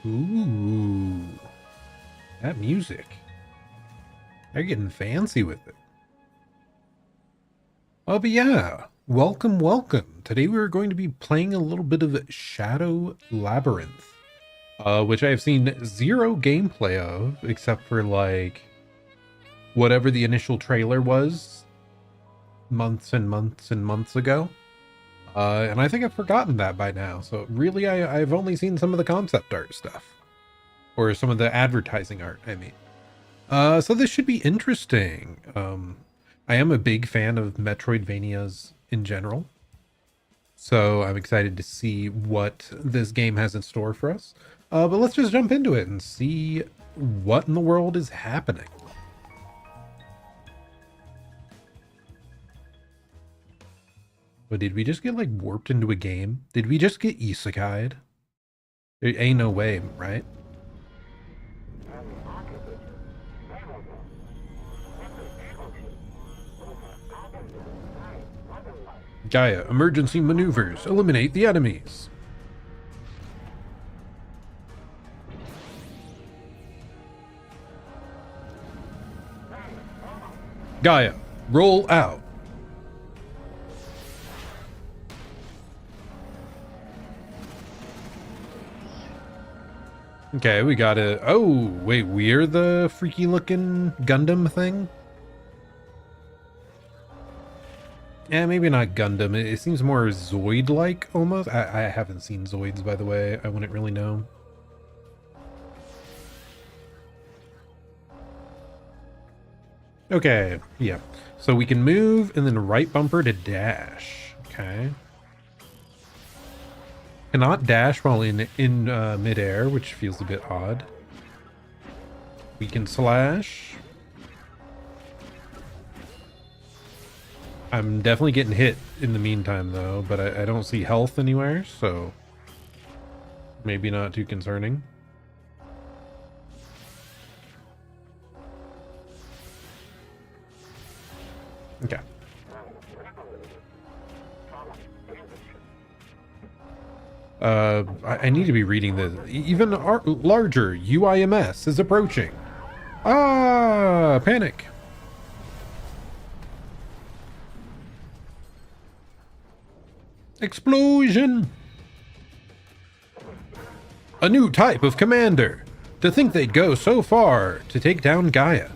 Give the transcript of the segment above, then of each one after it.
Ooh, that music. They're getting fancy with it. Oh, but yeah, welcome. Today we're going to be playing a little bit of Shadow Labyrinth, which I have seen zero gameplay of, except for like whatever the initial trailer was months and months and months ago. And I think I've forgotten that by now. So really, I've only seen some of the concept art stuff, or some of the advertising art, I mean. So this should be interesting. I am a big fan of Metroidvanias in general, so I'm excited to see what this game has in store for us. But let's just jump into it and see what in the world is happening. But did we just get like warped into a game? Did we just get isekai'd? There ain't no way, right? Gaia, emergency maneuvers. Eliminate the enemies. Gaia, roll out. Okay, we got it. Oh, wait, we're the freaky looking Gundam thing? Yeah, maybe not Gundam. It seems more Zoid-like almost. I haven't seen Zoids, by the way. I wouldn't really know. Okay, yeah. So we can move and then right bumper to dash. Okay. Cannot dash while in midair, which feels a bit odd. We can slash. I'm definitely getting hit in the meantime, though, but I don't see health anywhere, so maybe not too concerning. Okay. I need to be reading this. Even larger UIMS is approaching. Ah, panic. Explosion! A new type of commander. To think they'd go so far to take down Gaia.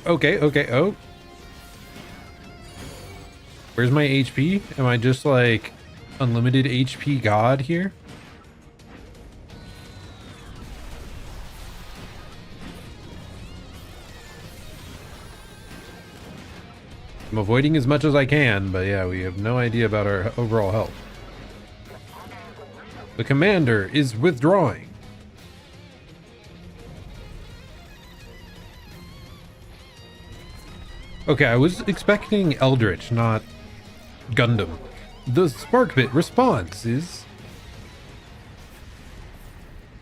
Okay, oh. Where's my HP? Am I just like unlimited HP god here? I'm avoiding as much as I can, but yeah, we have no idea about our overall health. The commander is withdrawing. Okay, I was expecting Eldritch, not Gundam. The Sparkbit response is...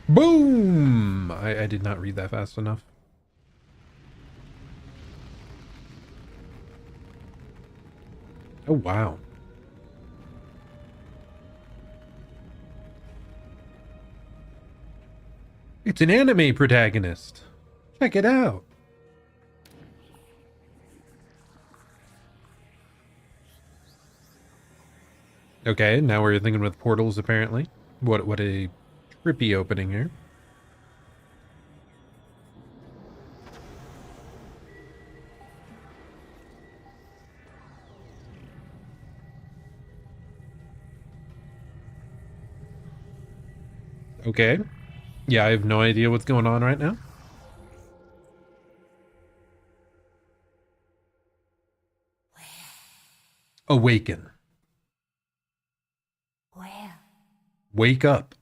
Boom! I did not read that fast enough. Oh, wow. It's an anime protagonist. Check it out. Okay, now we're thinking with portals, apparently. What a trippy opening here. Okay. Yeah, I have no idea what's going on right now. Awaken. Where? Wake up.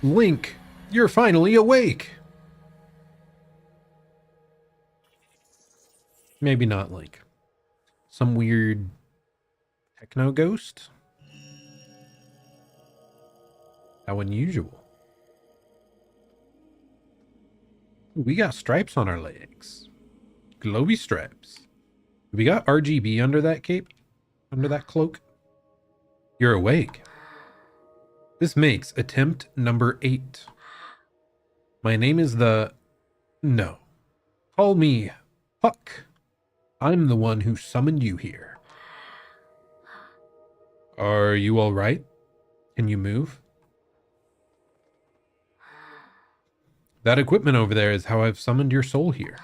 Link, you're finally awake. Maybe not like some weird techno ghost. How unusual. We got stripes on our legs. Glowy stripes. We got RGB under that cape? Under that cloak? You're awake. This makes attempt number 8. My name is No. Call me Puck. I'm the one who summoned you here. Are you all right? Can you move? That equipment over there is how I've summoned your soul here.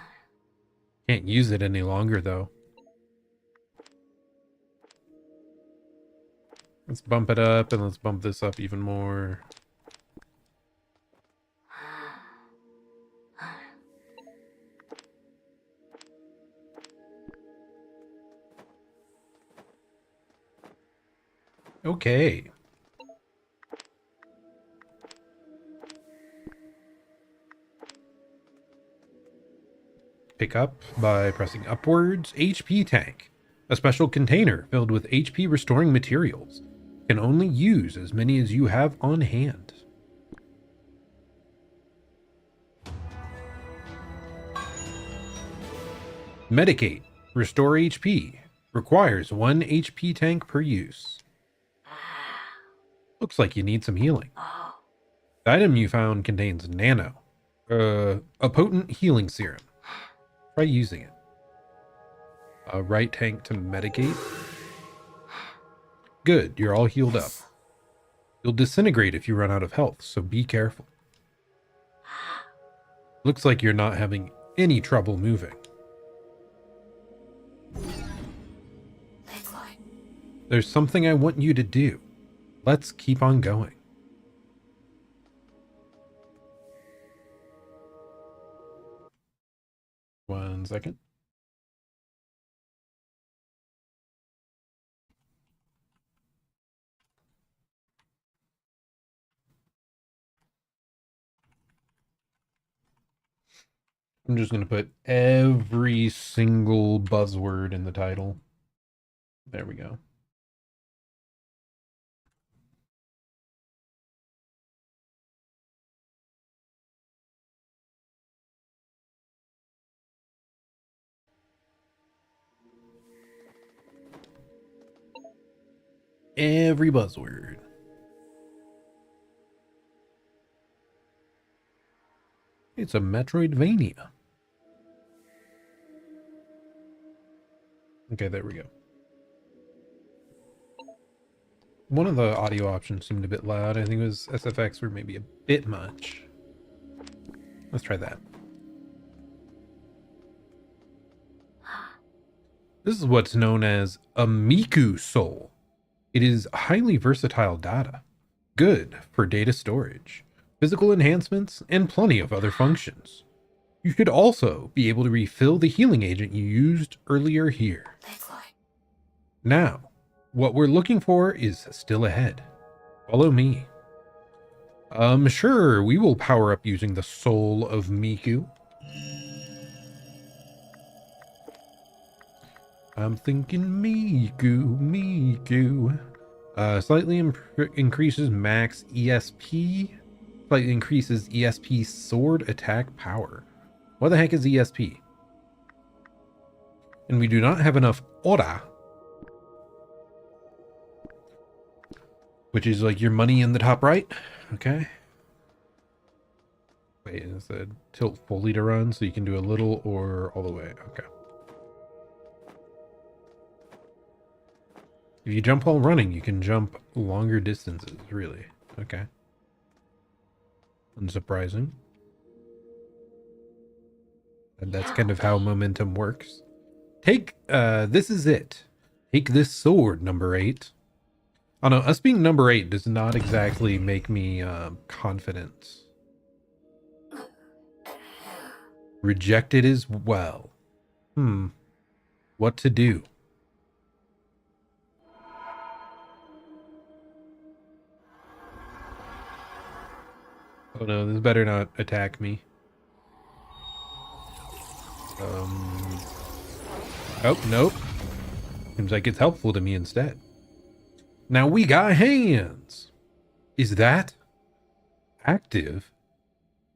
Can't use it any longer, though. Let's bump it up, and let's bump this up even more. Okay. Pick up by pressing upwards. HP tank. A special container filled with HP restoring materials. Can only use as many as you have on hand. Medicate. Restore HP. Requires 1 HP tank per use. Looks like you need some healing. The item you found contains nano. A potent healing serum. Try using it. A right tank to medicate. Good, you're all healed up. You'll disintegrate if you run out of health, so be careful. Looks like you're not having any trouble moving. There's something I want you to do. Let's keep on going. One second. I'm just going to put every single buzzword in the title. There we go. Every buzzword. It's a Metroidvania. Okay, there we go. One of the audio options seemed a bit loud. I think it was SFX or maybe a bit much. Let's try that. This is what's known as a Miku soul. It is highly versatile data. Good for data storage, physical enhancements, and plenty of other functions. You should also be able to refill the healing agent you used earlier here. Now, what we're looking for is still ahead. Follow me. Sure, we will power up using the soul of Miku. I'm thinking Miku, Miku. Slightly increases max ESP. Slightly increases ESP sword attack power. What the heck is ESP? And we do not have enough Ora. Which is like your money in the top right. Okay. Wait, is it tilt fully to run so you can do a little or all the way? Okay. If you jump while running, you can jump longer distances, really. Okay. Unsurprising. And that's kind of how momentum works. Take, this is it. Take this sword, number 8. Oh no, us being number 8 does not exactly make me confident. Rejected as well. What to do? Oh no, this better not attack me. Oh, nope. Seems like it's helpful to me instead. Now we got hands. Is that active?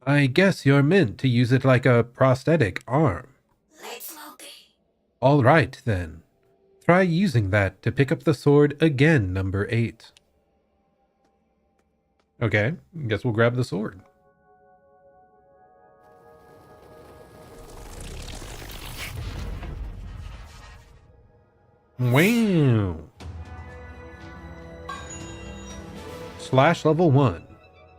I guess you're meant to use it like a prosthetic arm. Let's be. All right, then. Try using that to pick up the sword again, number 8. Okay, guess we'll grab the sword. Wow. Slash level 1.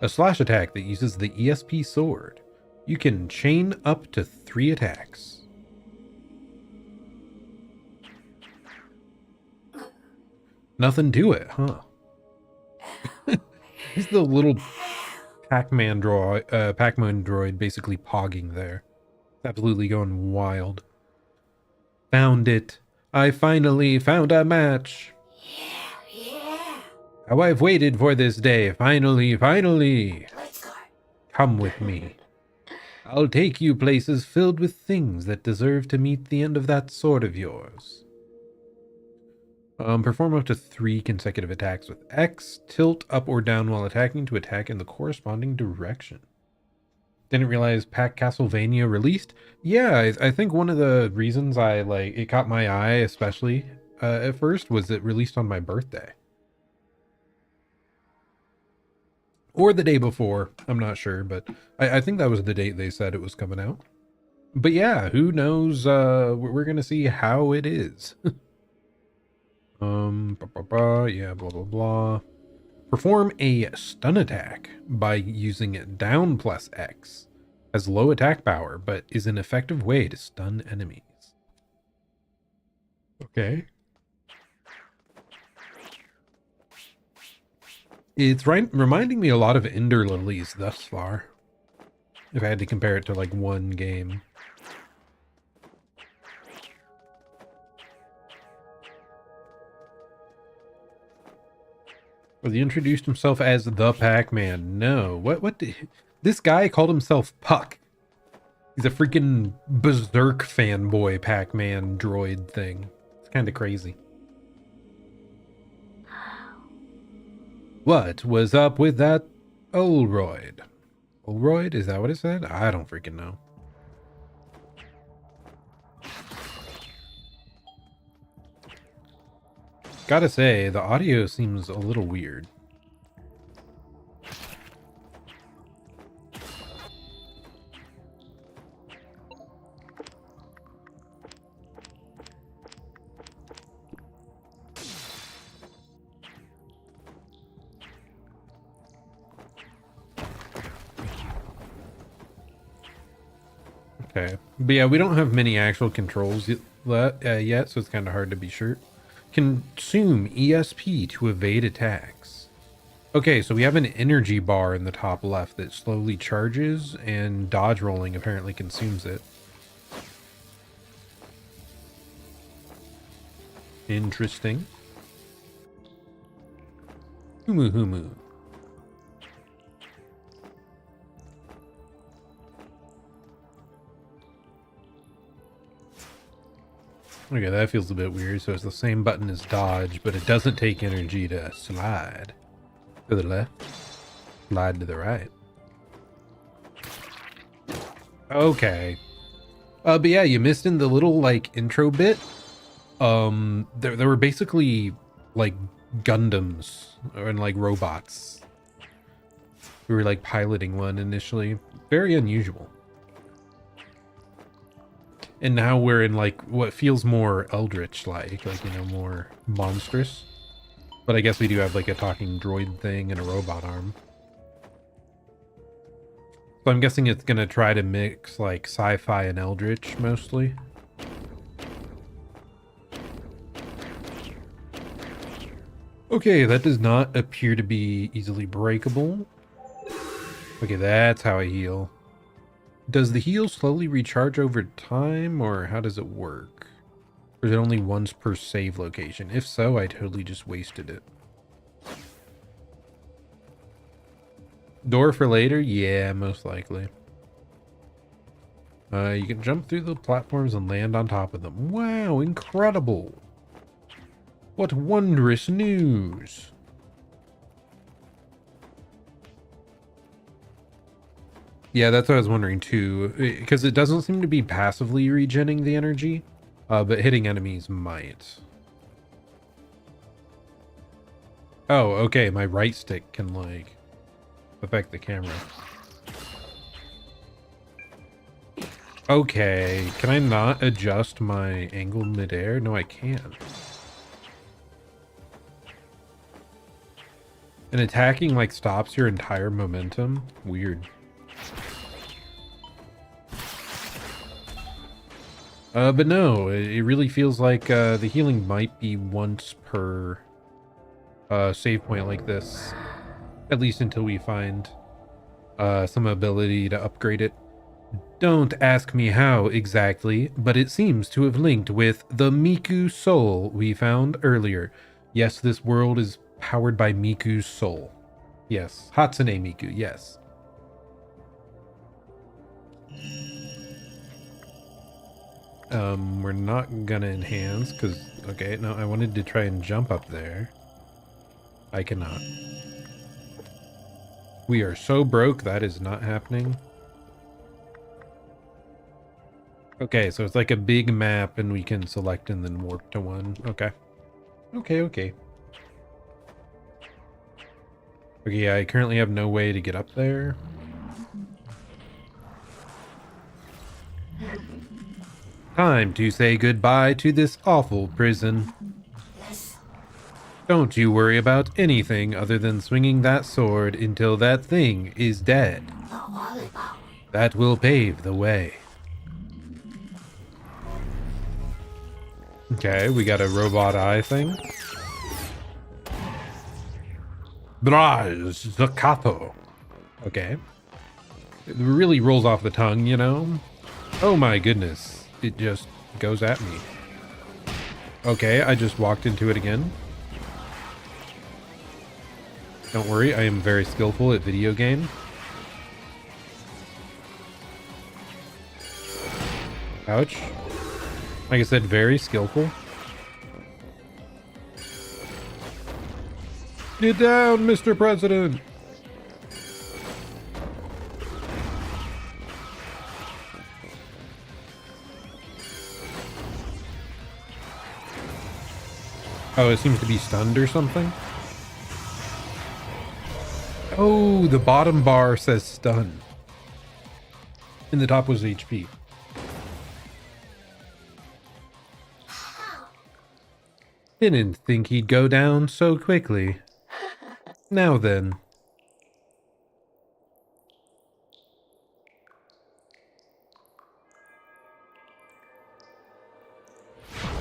A slash attack that uses the ESP sword. You can chain up to 3 attacks. Nothing to it, huh? He's the little Pac-Man droid basically pogging there. Absolutely going wild. Found it. I finally found a match. Yeah. How I've waited for this day. Finally. Let's go. Come with me. I'll take you places filled with things that deserve to meet the end of that sword of yours. Perform up to 3 consecutive attacks with X. Tilt up or down while attacking to attack in the corresponding direction. Didn't realize Castlevania released. Yeah, I think one of the reasons it caught my eye, especially at first, was it released on my birthday. Or the day before. I'm not sure, but I think that was the date they said it was coming out. But yeah, who knows? We're going to see how it is. Yeah, blah, blah, blah. Perform a stun attack by using down plus X. Has low attack power, but is an effective way to stun enemies. Okay. It's reminding me a lot of Ender Lilies thus far. If I had to compare it to like one game. Well, he introduced himself as the Pac-Man. No, what this guy called himself Puck. He's a freaking berserk fanboy Pac-Man droid thing. It's kind of crazy. What was up with that Olroyd? Olroyd? Is that what it said? I don't freaking know. Gotta say, the audio seems a little weird. Okay. But yeah, we don't have many actual controls yet, so it's kind of hard to be sure. Consume ESP to evade attacks. Okay, so we have an energy bar in the top left that slowly charges, and dodge rolling apparently consumes it. Interesting. Humu humu. Okay, that feels a bit weird. So it's the same button as dodge, but it doesn't take energy to slide. To the left, slide to the right. Okay. But yeah, you missed in the little like intro bit. There were basically like Gundams and like robots. We were like piloting one initially. Very unusual. And now we're in like what feels more Eldritch like, you know, more monstrous. But I guess we do have like a talking droid thing and a robot arm. So I'm guessing it's gonna try to mix like sci-fi and Eldritch mostly. Okay, that does not appear to be easily breakable. Okay, that's how I heal. Does the heal slowly recharge over time, or how does it work? Or is it only once per save location? If so, I totally just wasted it. Door for later? Yeah, most likely. You can jump through the platforms and land on top of them. Wow, incredible. What wondrous news. Yeah, that's what I was wondering too, because it doesn't seem to be passively regenerating the energy, but hitting enemies might. Oh, okay, my right stick can, like, affect the camera. Okay, can I not adjust my angle midair? No, I can. And attacking, like, stops your entire momentum? Weird. But no, it really feels like the healing might be once per save point like this. At least until we find some ability to upgrade it. Don't ask me how exactly, but it seems to have linked with the Miku's soul we found earlier. Yes, this world is powered by Miku's soul. Yes, Hatsune Miku, yes. We're not gonna enhance, because, okay, no, I wanted to try and jump up there. I cannot. We are so broke, that is not happening. Okay, so it's like a big map, and we can select and then warp to one. Okay. Okay, okay. Okay, I currently have no way to get up there. Time to say goodbye to this awful prison. Don't you worry about anything other than swinging that sword until that thing is dead. That will pave the way. Okay, we got a robot eye thing. Braz Zakato. Okay. It really rolls off the tongue, you know? Oh my goodness. It just goes at me. Okay, I just walked into it again. Don't worry, I am very skillful at video game. Ouch. Like I said, very skillful. Get down, Mr. President! Oh, it seems to be stunned or something? Oh, the bottom bar says stun. And the top was HP. Didn't think he'd go down so quickly. Now then.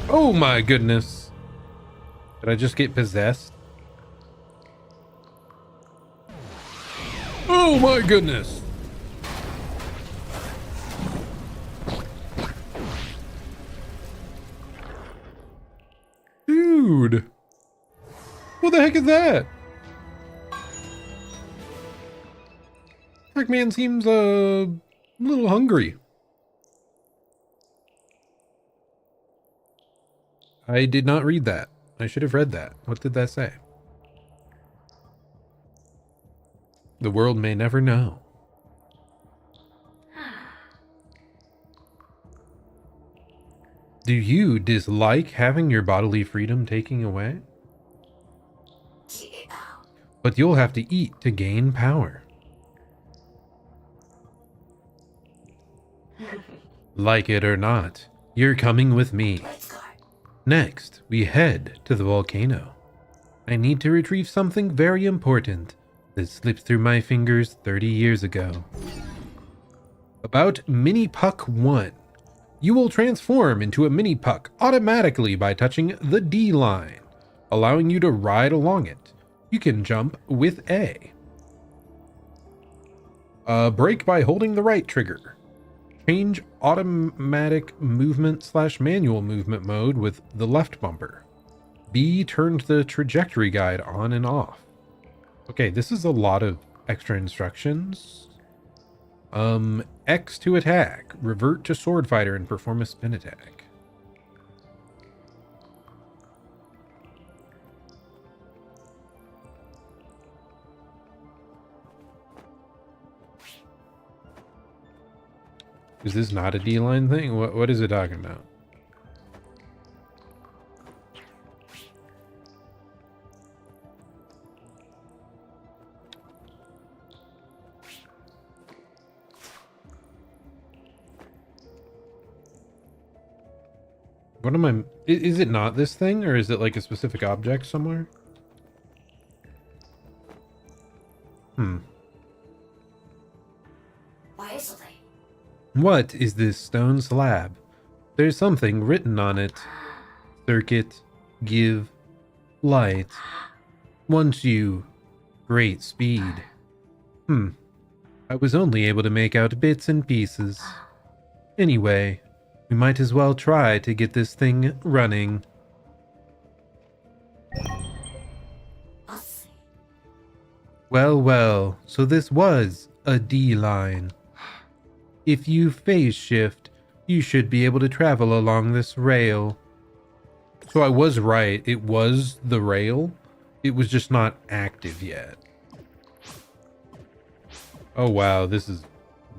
Oh my goodness. Did I just get possessed? Oh my goodness. Dude. What the heck is that? Pac-Man seems a little hungry. I did not read that. I should have read that. What did that say? The world may never know. Do you dislike having your bodily freedom taken away? But you'll have to eat to gain power. Like it or not, you're coming with me. Next, we head to the volcano. I need to retrieve something very important that slipped through my fingers 30 years ago. About Mini Puck 1. You will transform into a Mini Puck automatically by touching the D line, allowing you to ride along it. You can jump with A. Brake by holding the right trigger. Change automatic movement / manual movement mode with the left bumper. B turned the trajectory guide on and off. Okay, this is a lot of extra instructions. X to attack. Revert to sword fighter and perform a spin attack. Is this not a D-line thing? What is it talking about? What am I... Is it not this thing, or is it like a specific object somewhere? Wisely. What is this stone slab? There's something written on it. Circuit, give, light. Once you... great speed. I was only able to make out bits and pieces. Anyway, we might as well try to get this thing running. I'll see. Well, well, so this was a D-line. If you phase shift, you should be able to travel along this rail. So I was right, it was the rail. It was just not active yet. Oh wow, this is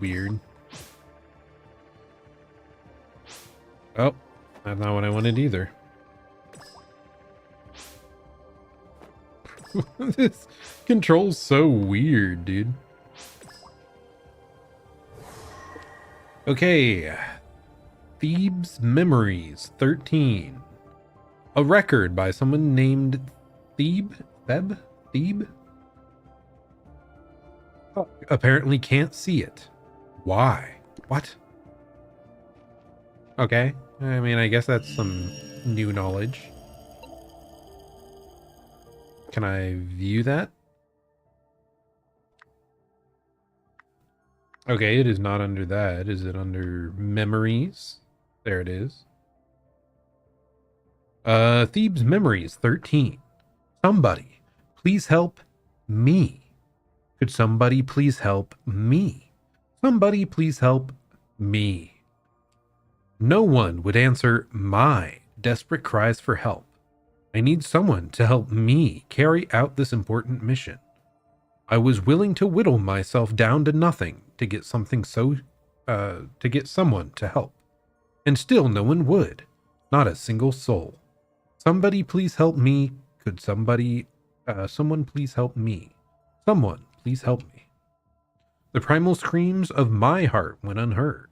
weird. Oh, that's not what I wanted either. This control's so weird, dude. Okay. Thebes Memories 13. A record by someone named Thebe? Oh, apparently can't see it. Why? What? Okay. I mean, I guess that's some new knowledge. Can I view that? Okay, it is not under that. Is it under memories? There it is. Thebes Memories 13. Somebody, please help me. Could somebody please help me? Somebody please help me. No one would answer my desperate cries for help. I need someone to help me carry out this important mission. I was willing to whittle myself down to nothing to get something to get someone to help. And still no one would. Not a single soul. Somebody please help me. Could someone please help me? Someone please help me. The primal screams of my heart went unheard.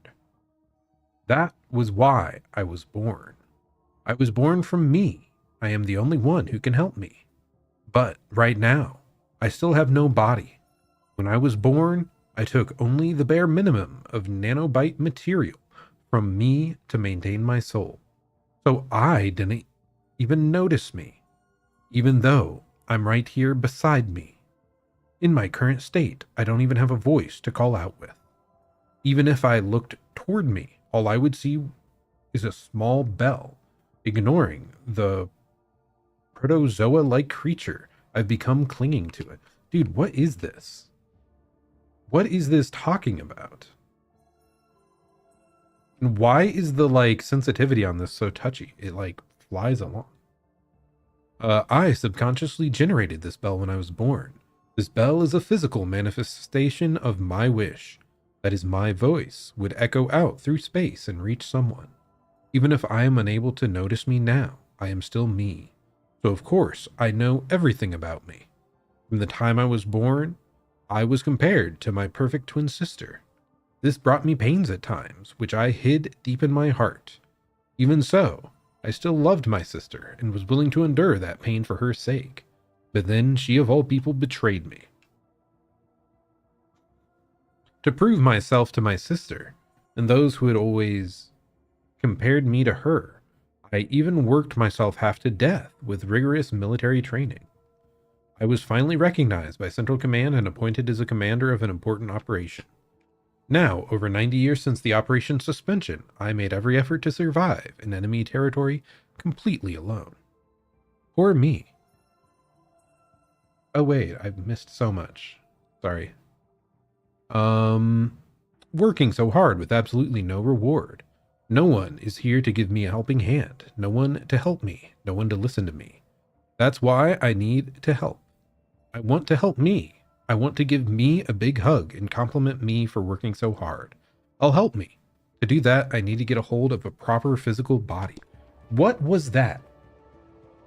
That was why I was born. I was born from me. I am the only one who can help me. But right now, I still have no body. When I was born, I took only the bare minimum of nanobyte material from me to maintain my soul. So I didn't even notice me, even though I'm right here beside me. In my current state, I don't even have a voice to call out with. Even if I looked toward me, all I would see is a small bell, ignoring the protozoa-like creature I've become clinging to it. Dude, what is this? What is this talking about? And why is the, like, sensitivity on this so touchy? It, like, flies along. I subconsciously generated this bell when I was born. This bell is a physical manifestation of my wish. That is, my voice would echo out through space and reach someone. Even if I am unable to notice me now, I am still me. So of course, I know everything about me. From the time I was born, I was compared to my perfect twin sister. This brought me pains at times, which I hid deep in my heart. Even so, I still loved my sister and was willing to endure that pain for her sake. But then she of all people betrayed me. To prove myself to my sister, and those who had always compared me to her, I even worked myself half to death with rigorous military training. I was finally recognized by Central Command and appointed as a commander of an important operation. Now, over 90 years since the operation suspension, I made every effort to survive in enemy territory completely alone. Poor me. Oh wait, I've missed so much. Sorry. working so hard with absolutely no reward. No one is here to give me a helping hand. No one to help me. No one to listen to me. That's why I need to help. I want to help me. I want to give me a big hug and compliment me for working so hard. I'll help me. To do that, I need to get a hold of a proper physical body. What was that?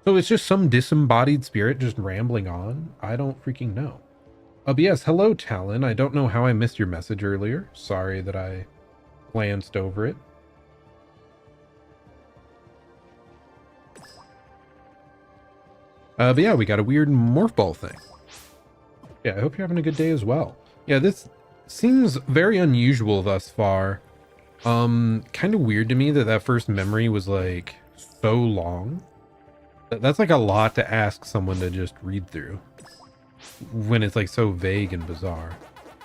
So it's just some disembodied spirit just rambling on? I don't freaking know. But yes, hello Talon. I don't know how I missed your message earlier. Sorry that I glanced over it. But yeah, we got a weird morph ball thing. Yeah, I hope you're having a good day as well. Yeah, this seems very unusual thus far. Kind of weird to me that that first memory was like so long. That's like a lot to ask someone to just read through when it's like so vague and bizarre.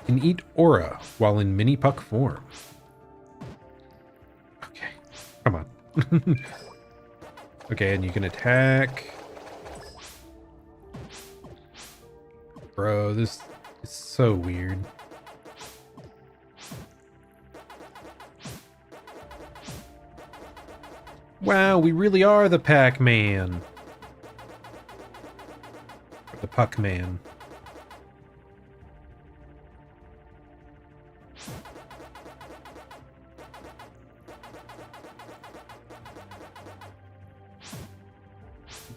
Can eat aura while in mini puck form. Okay, come on. Okay, and you can attack. Bro, this is so weird. Wow, we really are the Pac-Man. The Puck-Man.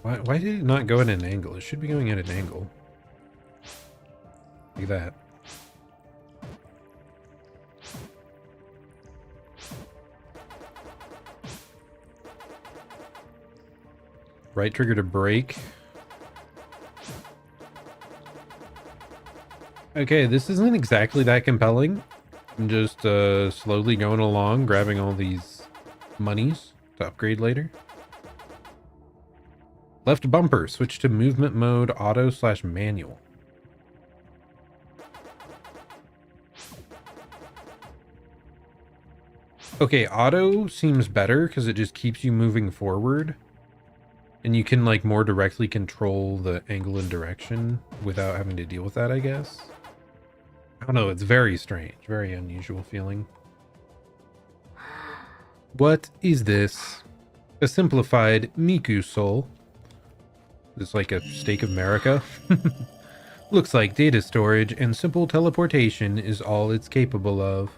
Why did it not go at an angle? It should be going at an angle. Look at that. Right trigger to break. Okay, this isn't exactly that compelling. I'm just slowly going along, grabbing all these monies to upgrade later. Left bumper, switch to movement mode, auto/manual. Okay, auto seems better because it just keeps you moving forward. And you can like more directly control the angle and direction without having to deal with that, I guess. I don't know, it's very strange, very unusual feeling. What is this? A simplified Miku soul. It's like a steak of America. Looks like data storage and simple teleportation is all it's capable of.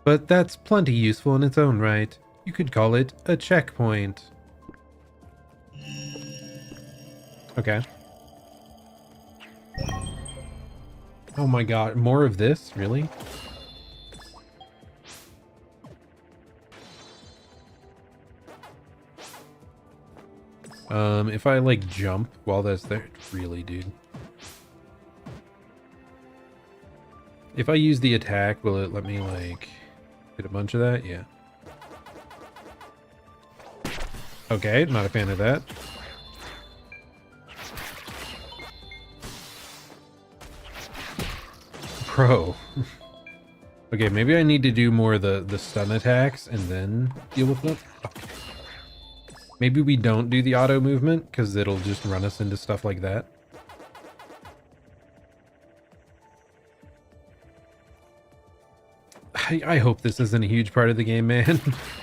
But that's plenty useful in its own right. You could call it a checkpoint. Okay. Oh my god, more of this? Really? If I like jump while that's there, really, dude. If I use the attack, will it let me like get a bunch of that? Yeah. Okay, not a fan of that. Bro. Okay, maybe I need to do more of the stun attacks and then deal with them. Okay. Maybe we don't do the auto movement because it'll just run us into stuff like that. I hope this isn't a huge part of the game, man.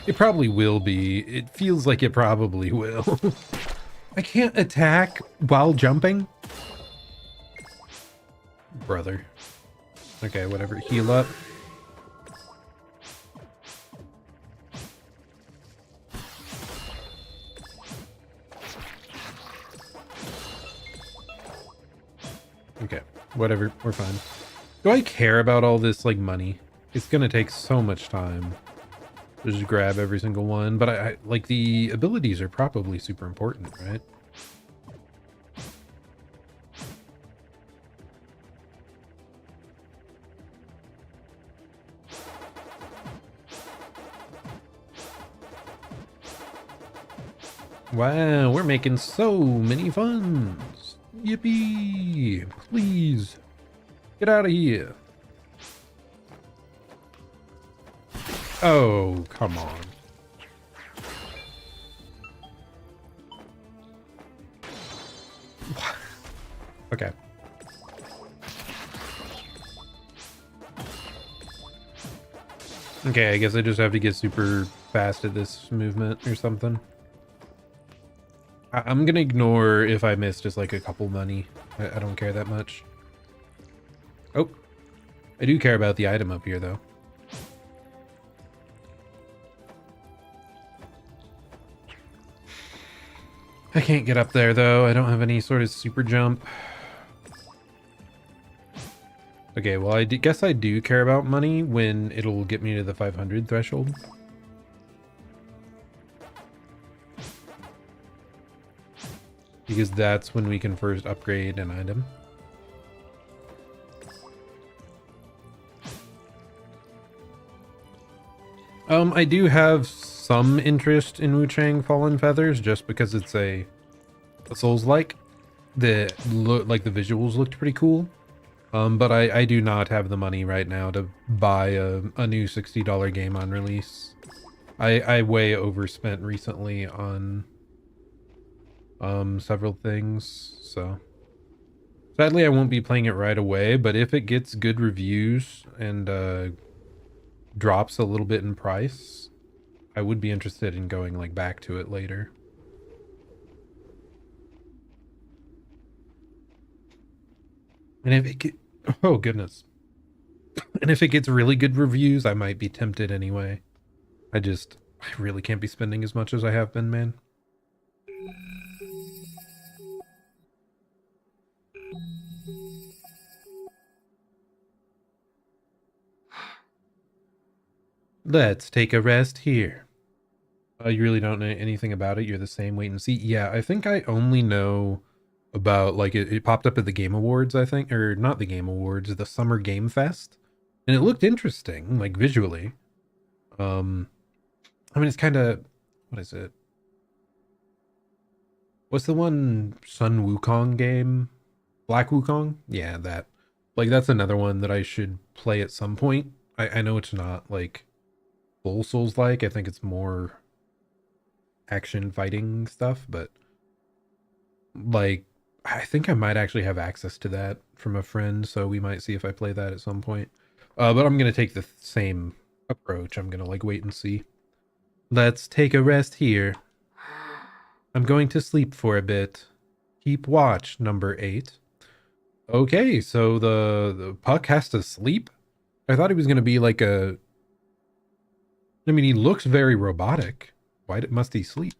It probably will be. It feels like it probably will. I can't attack while jumping? Brother. Okay, whatever. Heal up. Okay, whatever. We're fine. Do I care about all this, like, money? It's gonna take so much time to just grab every single one, but I like the abilities are probably super important, right? Wow, we're making so many funds. Yippee! Please get out of here. Oh, come on. Okay. Okay, I guess I just have to get super fast at this movement or something. I'm gonna ignore if I miss just like a couple money. I don't care that much. Oh, I do care about the item up here though. I can't get up there though. I don't have any sort of super jump. Okay, well I guess I do care about money when it'll get me to the 500 threshold. Because that's when we can first upgrade an item. I do have some interest in Wu Chang Fallen Feathers just because it's a Souls-like. The visuals looked pretty cool. But I do not have the money right now to buy a new $60 game on release. I way overspent recently on several things, so sadly I won't be playing it right away, but if it gets good reviews and drops a little bit in price, I would be interested in going like back to it later. And if it oh goodness. And if it gets really good reviews, I might be tempted anyway. I really can't be spending as much as I have been, man. Let's take a rest here. You really don't know anything about it? You're the same, wait and see? Yeah, I think I only know about, like, it popped up at the Game Awards, I think. Or not the Game Awards, the Summer Game Fest. And it looked interesting, like, visually. I mean, it's kind of... What is it? What's the one Sun Wukong game? Black Wukong? Yeah, that. Like, that's another one that I should play at some point. I know it's not, like... full Souls-like. I think it's more action fighting stuff, but like I think I might actually have access to that from a friend, so we might see if I play that at some point. But I'm gonna take the same approach. I'm gonna like wait and see. Let's take a rest here. I'm going to sleep for a bit. Keep watch, number 8. Okay, so the puck has to sleep? I thought he was gonna be like a... I mean, he looks very robotic. Why must he sleep?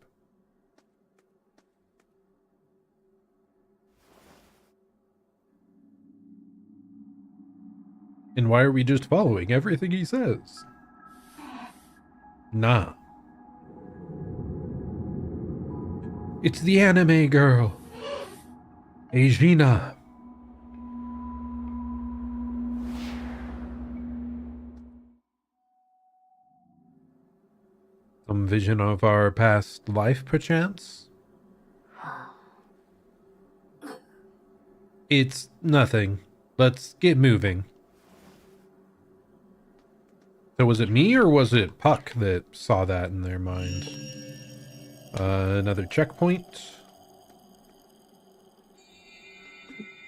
And why are we just following everything he says? Nah. It's the anime girl. Eugenia. Some vision of our past life, perchance? It's nothing. Let's get moving. So was it me or was it Puck that saw that in their mind? Another checkpoint.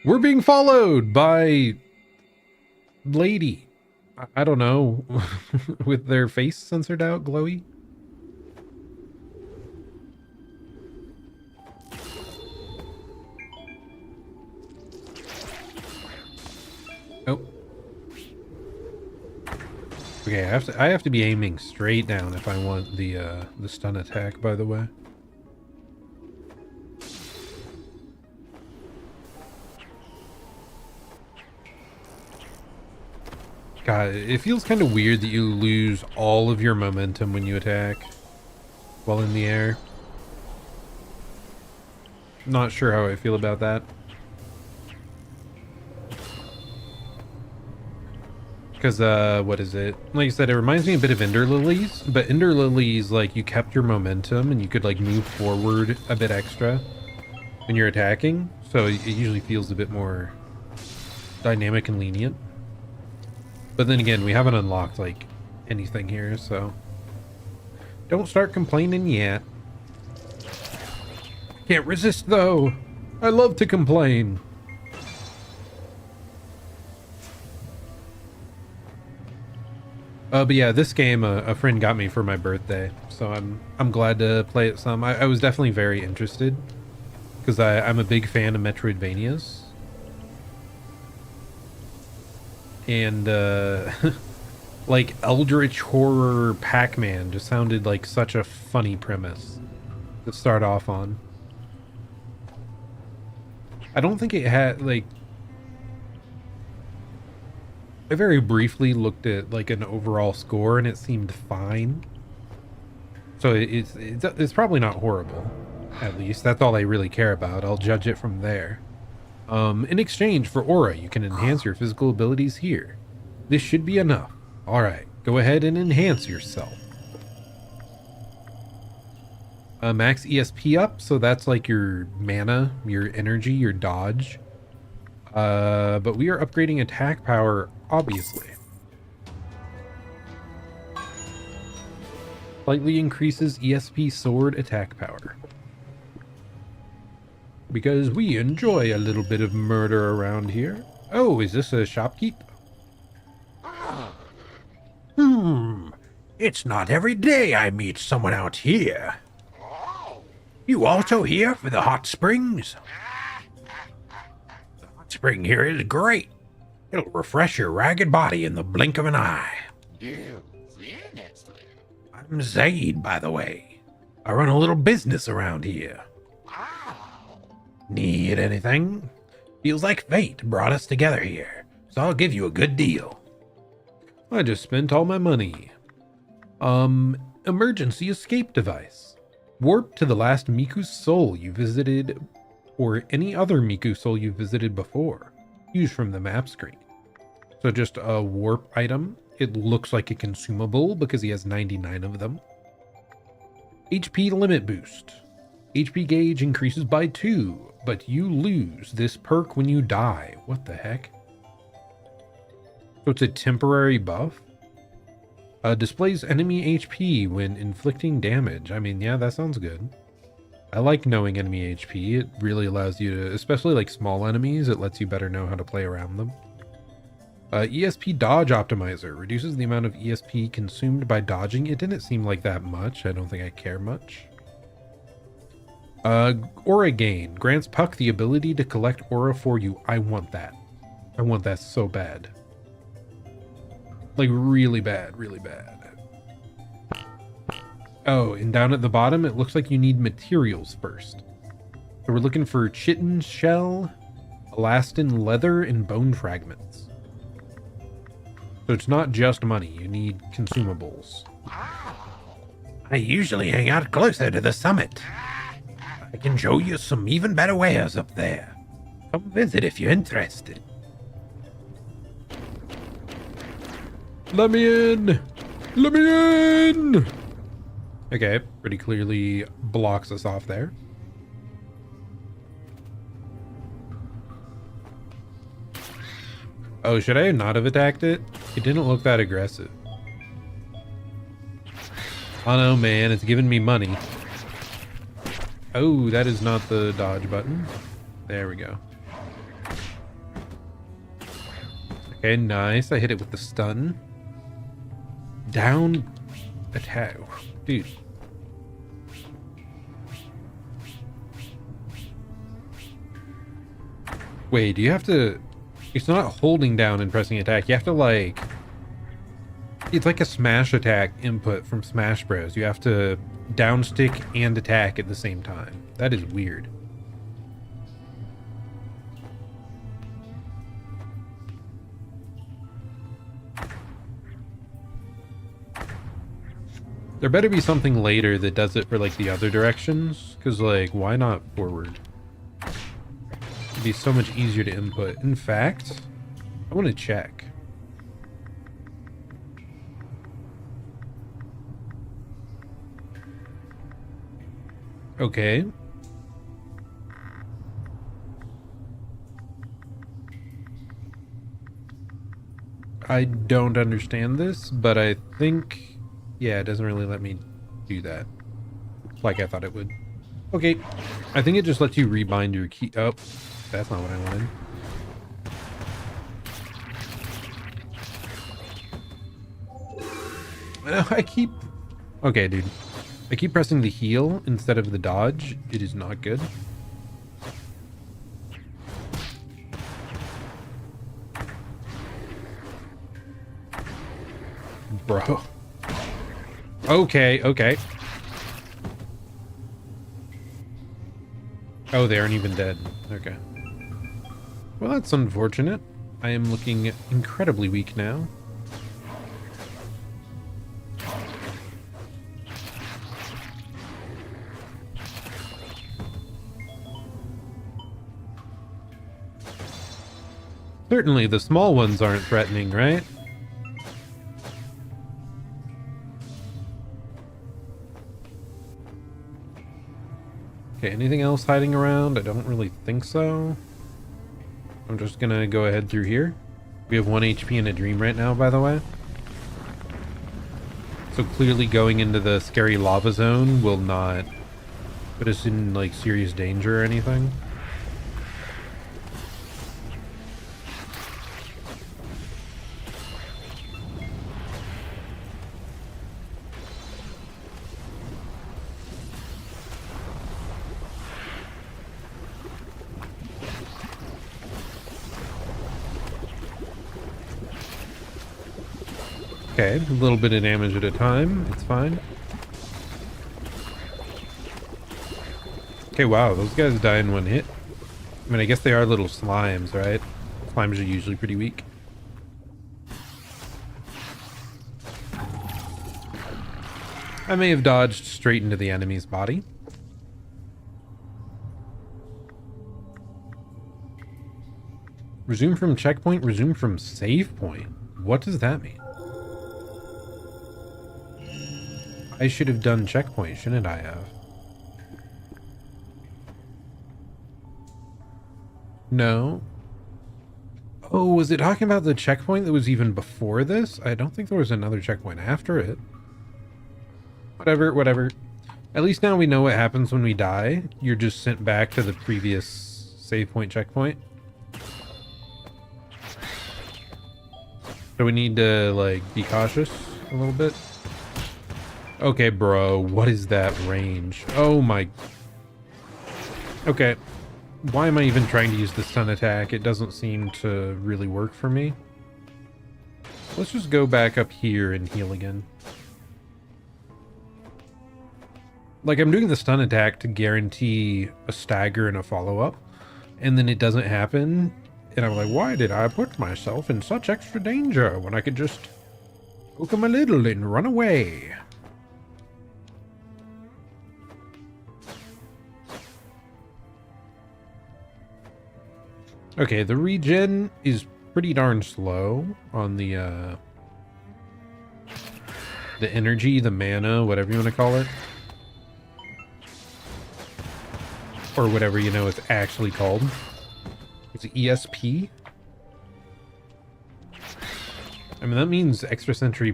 We're being followed by... lady. I don't know. With their face censored out, glowy. Oh. Okay, I have to be aiming straight down if I want the stun attack, by the way. God, it feels kind of weird that you lose all of your momentum when you attack while in the air. Not sure how I feel about that. Because, what is it? Like I said, it reminds me a bit of Ender Lilies, but Ender Lilies, like, you kept your momentum and you could, like, move forward a bit extra when you're attacking. So it usually feels a bit more dynamic and lenient. But then again, we haven't unlocked, like, anything here, so... Don't start complaining yet. Can't resist, though. I love to complain. But yeah, this game a friend got me for my birthday, so I'm glad to play it some. I was definitely very interested because I'm a big fan of Metroidvanias, and like Eldritch horror Pac-Man just sounded like such a funny premise to start off on. I don't think it had like. I very briefly looked at like an overall score and it seemed fine. So it's probably not horrible. At least that's all I really care about. I'll judge it from there. In exchange for aura, you can enhance your physical abilities here. This should be enough. All right, go ahead and enhance yourself. Max ESP up, so that's like your mana, your energy, your dodge. But we are upgrading attack power, obviously. Slightly increases ESP sword attack power. Because we enjoy a little bit of murder around here. Oh, is this a shopkeep? It's not every day I meet someone out here. You also here for the hot springs? The hot spring here is great. It'll refresh your ragged body in the blink of an eye. I'm Zaid, by the way. I run a little business around here. Need anything? Feels like fate brought us together here, so I'll give you a good deal. I just spent all my money. Emergency escape device. Warp to the last Miku's soul you visited or any other Miku soul you visited before. Use from the map screen. So just a warp item. It looks like a consumable because he has 99 of them. HP limit boost. HP gauge increases by 2, but you lose this perk when you die. What the heck? So it's a temporary buff. Displays enemy HP when inflicting damage. I mean, yeah, that sounds good. I like knowing enemy HP. It really allows you to, especially like small enemies, it lets you better know how to play around them. ESP dodge optimizer reduces the amount of ESP consumed by dodging. It didn't seem like that much. I don't think I care much. Aura gain grants Puck the ability to collect aura for you. I want that. I want that so bad. Like really bad, really bad. Oh, and down at the bottom, it looks like you need materials first. So we're looking for chitin shell, elastin leather, and bone fragments. So it's not just money, you need consumables. I usually hang out closer to the summit. I can show you some even better wares up there. Come visit if you're interested. Let me in! Let me in! Okay, pretty clearly blocks us off there. Oh, should I not have attacked it? It didn't look that aggressive. Oh no, man, it's giving me money. Oh, that is not the dodge button. There we go. Okay, nice. I hit it with the stun. Down attack. Dude. Wait, do you have to... It's not holding down and pressing attack. You have to like... It's like a smash attack input from Smash Bros. You have to down stick and attack at the same time. That is weird. There better be something later that does it for like the other directions, because like why not forward? It'd be so much easier to input. In fact, I want to check. Okay. I don't understand this, but I think... Yeah, it doesn't really let me do that like I thought it would. Okay, I think it just lets you rebind your key. Oh, that's not what I wanted. I keep... Okay, dude. I keep pressing the heal instead of the dodge. It is not good. Bro. Okay, okay. Oh, they aren't even dead. Okay. Well, that's unfortunate. I am looking incredibly weak now. Certainly, the small ones aren't threatening, right? Okay, anything else hiding around? I don't really think so. I'm just gonna go ahead through here. We have 1 HP in a dream right now, by the way. So clearly going into the scary lava zone will not put us in, like, serious danger or anything. Okay, a little bit of damage at a time. It's fine. Okay, wow, those guys die in one hit. I mean, I guess they are little slimes, right? Slimes are usually pretty weak. I may have dodged straight into the enemy's body. Resume from checkpoint, resume from save point. What does that mean? I should have done checkpoint, shouldn't I have? No. Oh, was it talking about the checkpoint that was even before this? I don't think there was another checkpoint after it. Whatever, whatever. At least now we know what happens when we die. You're just sent back to the previous save point checkpoint. So we need to, like, be cautious a little bit. Okay, bro, what is that range? Oh my... Okay. Why am I even trying to use the stun attack? It doesn't seem to really work for me. Let's just go back up here and heal again. Like, I'm doing the stun attack to guarantee a stagger and a follow-up, and then it doesn't happen, and I'm like, why did I put myself in such extra danger when I could just poke him a little and run away? Okay, the regen is pretty darn slow on the energy, the mana, whatever you want to call it. Or whatever, you know, it's actually called. It's ESP. I mean, that means extrasensory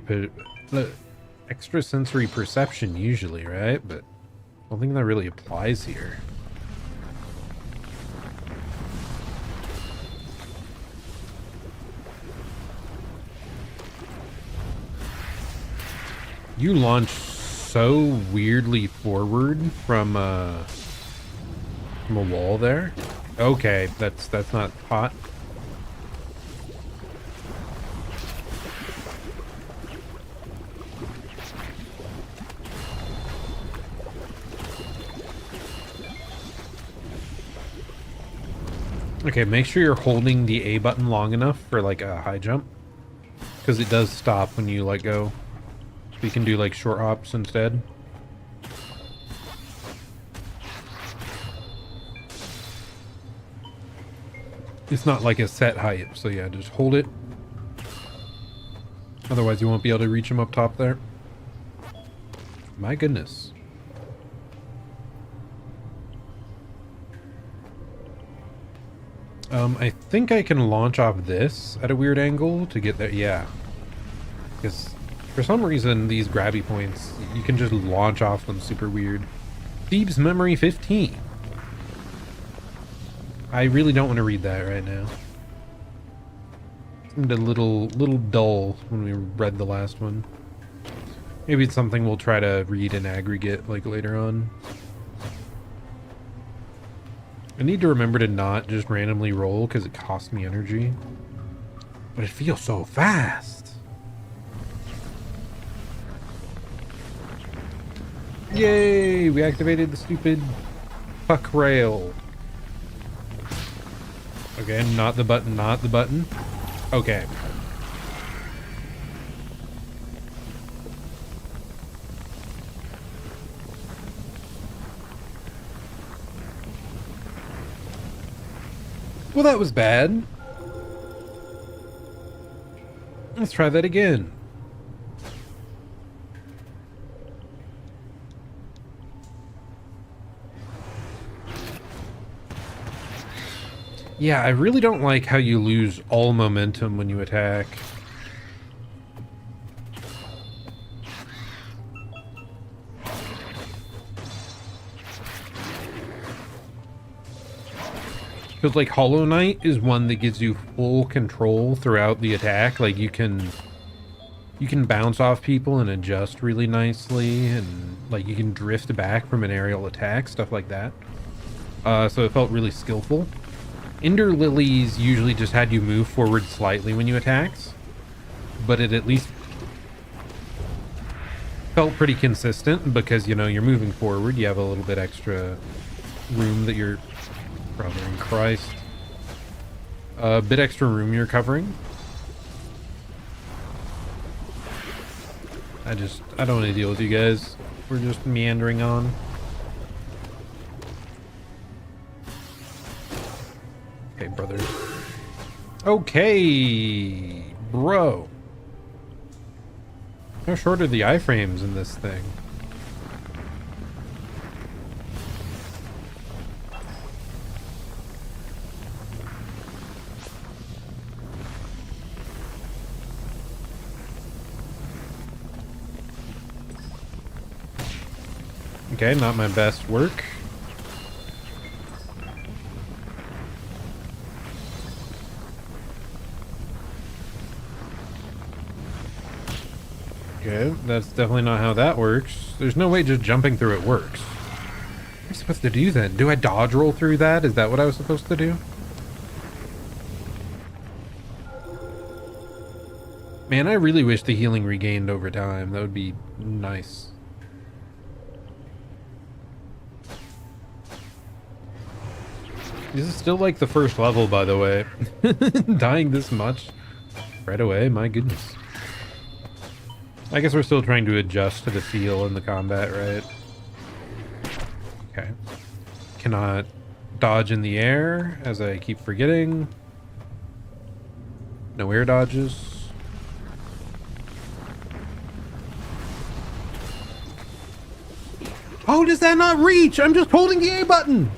perception usually, right? But I don't think that really applies here. You launch so weirdly forward from a wall there. Okay, that's not hot. Okay, make sure you're holding the A button long enough for like a high jump, because it does stop when you let go. We can do like short hops instead. It's not like a set height, so yeah, just hold it. Otherwise you won't be able to reach them up top there. My goodness. I think I can launch off this at a weird angle to get there. Yeah. Because for some reason, these grabby points, you can just launch off them super weird. Thieves Memory 15. I really don't want to read that right now. It seemed a little dull when we read the last one. Maybe it's something we'll try to read in aggregate, like, later on. I need to remember to not just randomly roll, because it costs me energy. But it feels so fast! Yay! We activated the stupid puck rail. Okay, not the button, not the button. Okay. Well, that was bad. Let's try that again. Yeah, I really don't like how you lose all momentum when you attack. Because, like, Hollow Knight is one that gives you full control throughout the attack. Like, you can bounce off people and adjust really nicely, and, like, you can drift back from an aerial attack, stuff like that. So it felt really skillful. Ender Lilies usually just had you move forward slightly when you attacked, but it at least felt pretty consistent because, you know, you're moving forward, you have a little bit extra room that you're... Brother in Christ. A bit extra room you're covering. I don't want to deal with you guys. We're just meandering on. Okay, brother. Okay, bro. How short are the iframes in this thing? Okay, not my best work. Okay, that's definitely not how that works. There's no way just jumping through it works. What am I supposed to do then? Do I dodge roll through that? Is that what I was supposed to do? Man, I really wish the healing regained over time. That would be nice. This is still like the first level, by the way. Dying this much right away, my goodness. I guess we're still trying to adjust to the feel in the combat, right? Okay. Cannot dodge in the air, as I keep forgetting. No air dodges. Oh, does that not reach? I'm just holding the A button!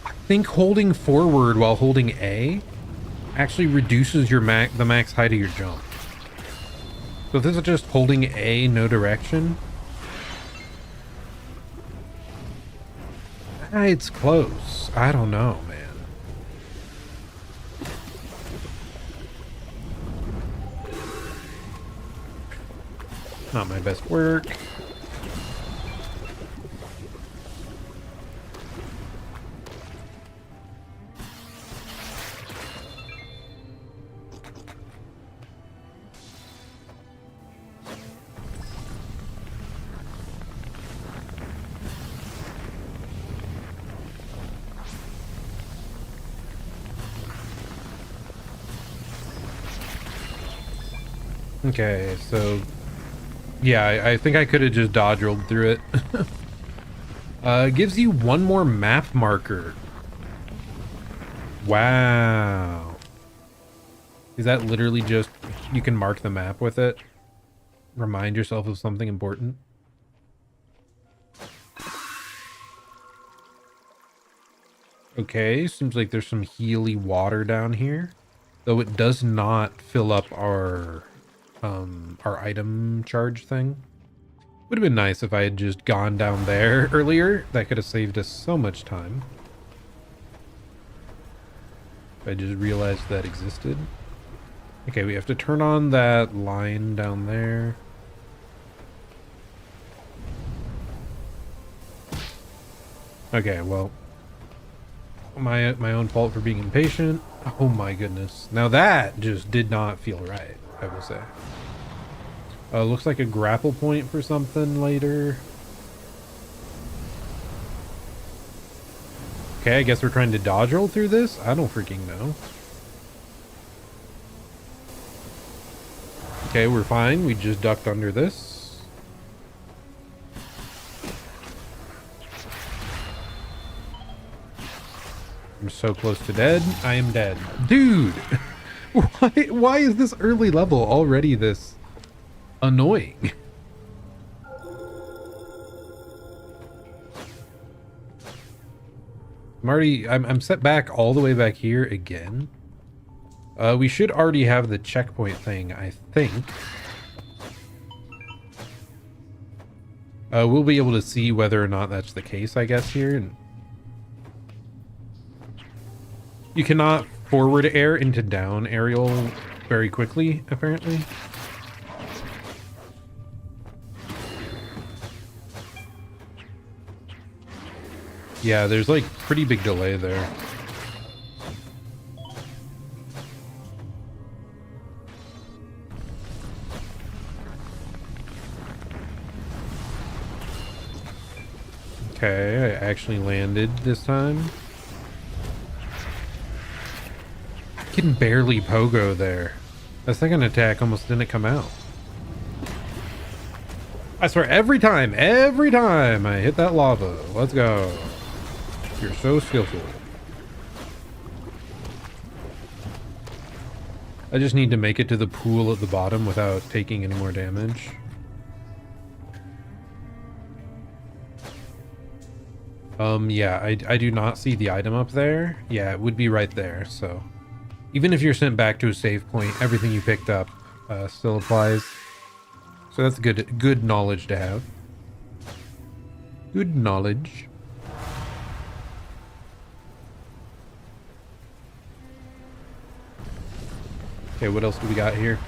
I think holding forward while holding A actually reduces your the max height of your jump. So if this is just holding A, no direction. It's close. I don't know, man. Not my best work. Okay, so yeah, I think I could have just dodge rolled through it. Gives you one more map marker. Wow. Is that literally just, you can mark the map with it? Remind yourself of something important? Okay, seems like there's some healy water down here. Though it does not fill up our item charge thing. Would have been nice if I had just gone down there earlier. That could have saved us so much time. If I just realized that existed. Okay, we have to turn on that line down there. Okay, well, my own fault for being impatient. Oh my goodness. Now that just did not feel right, I will say. Looks like a grapple point for something later. Okay, I guess we're trying to dodge roll through this? I don't freaking know. Okay, we're fine. We just ducked under this. I'm so close to dead. I am dead. Dude! Why is this early level already this annoying? I'm set back all the way back here again. We should already have the checkpoint thing, I think. We'll be able to see whether or not that's the case, I guess, here. And you cannot forward air into down aerial very quickly, apparently. Yeah, there's like pretty big delay there. Okay, I actually landed this time. I can barely pogo there. The second attack almost didn't come out. I swear, every time I hit that lava. Let's go. You're so skillful. I just need to make it to the pool at the bottom without taking any more damage. Yeah, I do not see the item up there. Yeah, it would be right there, so. Even if you're sent back to a save point, everything you picked up still applies. So that's good knowledge to have. Good knowledge. Okay, what else do we got here?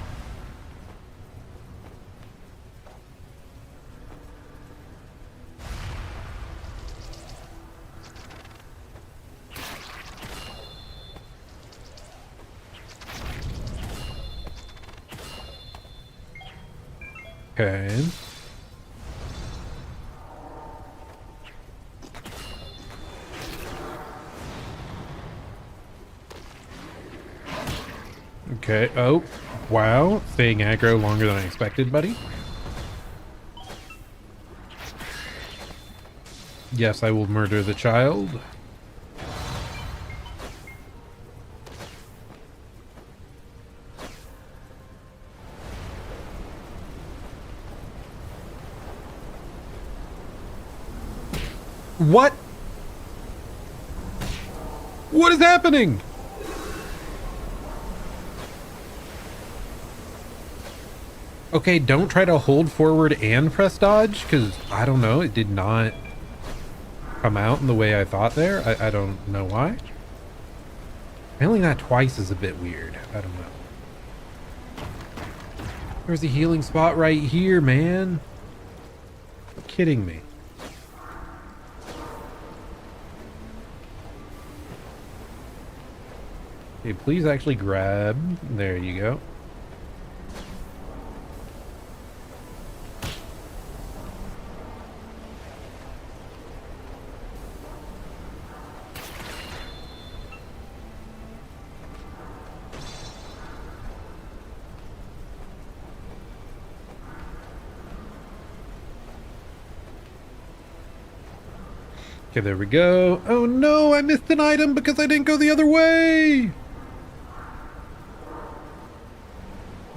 Okay. Okay. Oh, wow. Staying aggro longer than I expected, buddy. Yes, I will murder the child. What? What is happening? Okay, don't try to hold forward and press dodge, because I don't know, it did not come out in the way I thought there. I don't know why. Failing that twice is a bit weird. I don't know. There's a healing spot right here, man. You're kidding me. Okay, please actually grab. There you go. Okay, there we go. Oh no, I missed an item because I didn't go the other way.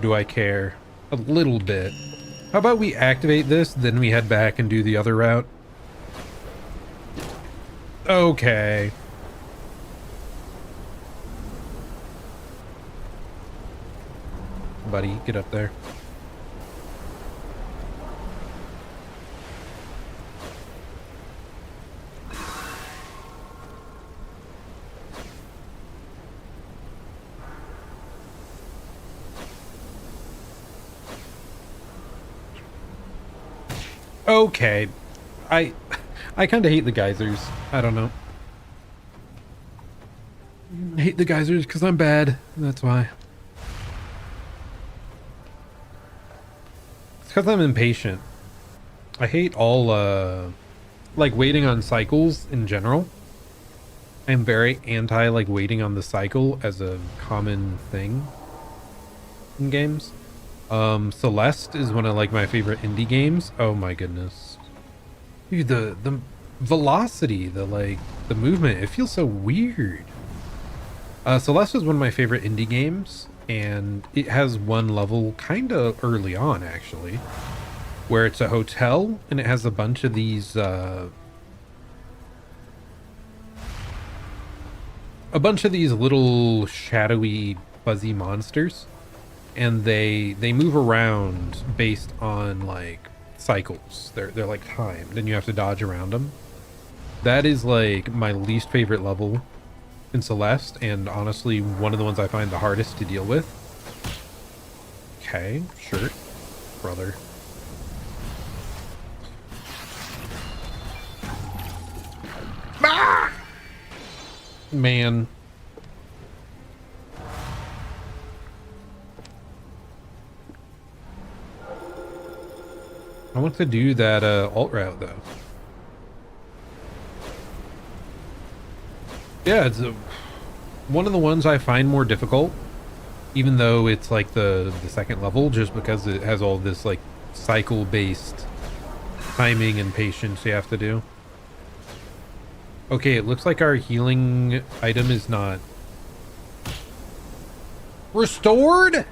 Do I care? A little bit. How about we activate this, then we head back and do the other route? Okay. Buddy, get up there. Okay. I I kind of hate the geysers. I don't know. I hate the geysers because I'm bad. That's why. It's because I'm impatient. I hate all, like, waiting on cycles in general. I'm very anti, like, waiting on the cycle as a common thing in games. Celeste is one of, like, my favorite indie games. Oh my goodness. Dude, the velocity, the movement, it feels so weird. Celeste is one of my favorite indie games, and it has one level kind of early on, actually, where it's a hotel, and it has a bunch of these, little shadowy, fuzzy monsters, and they move around based on, like, cycles. They're like timed, and you have to dodge around them. That is, like, my least favorite level in Celeste, and honestly one of the ones I find the hardest to deal with. Okay, sure, brother. Ah! Man. I want to do that alt route though. Yeah, it's one of the ones I find more difficult, even though it's like the second level, just because it has all this like cycle based timing and patience you have to do. Okay, it looks like our healing item is not restored.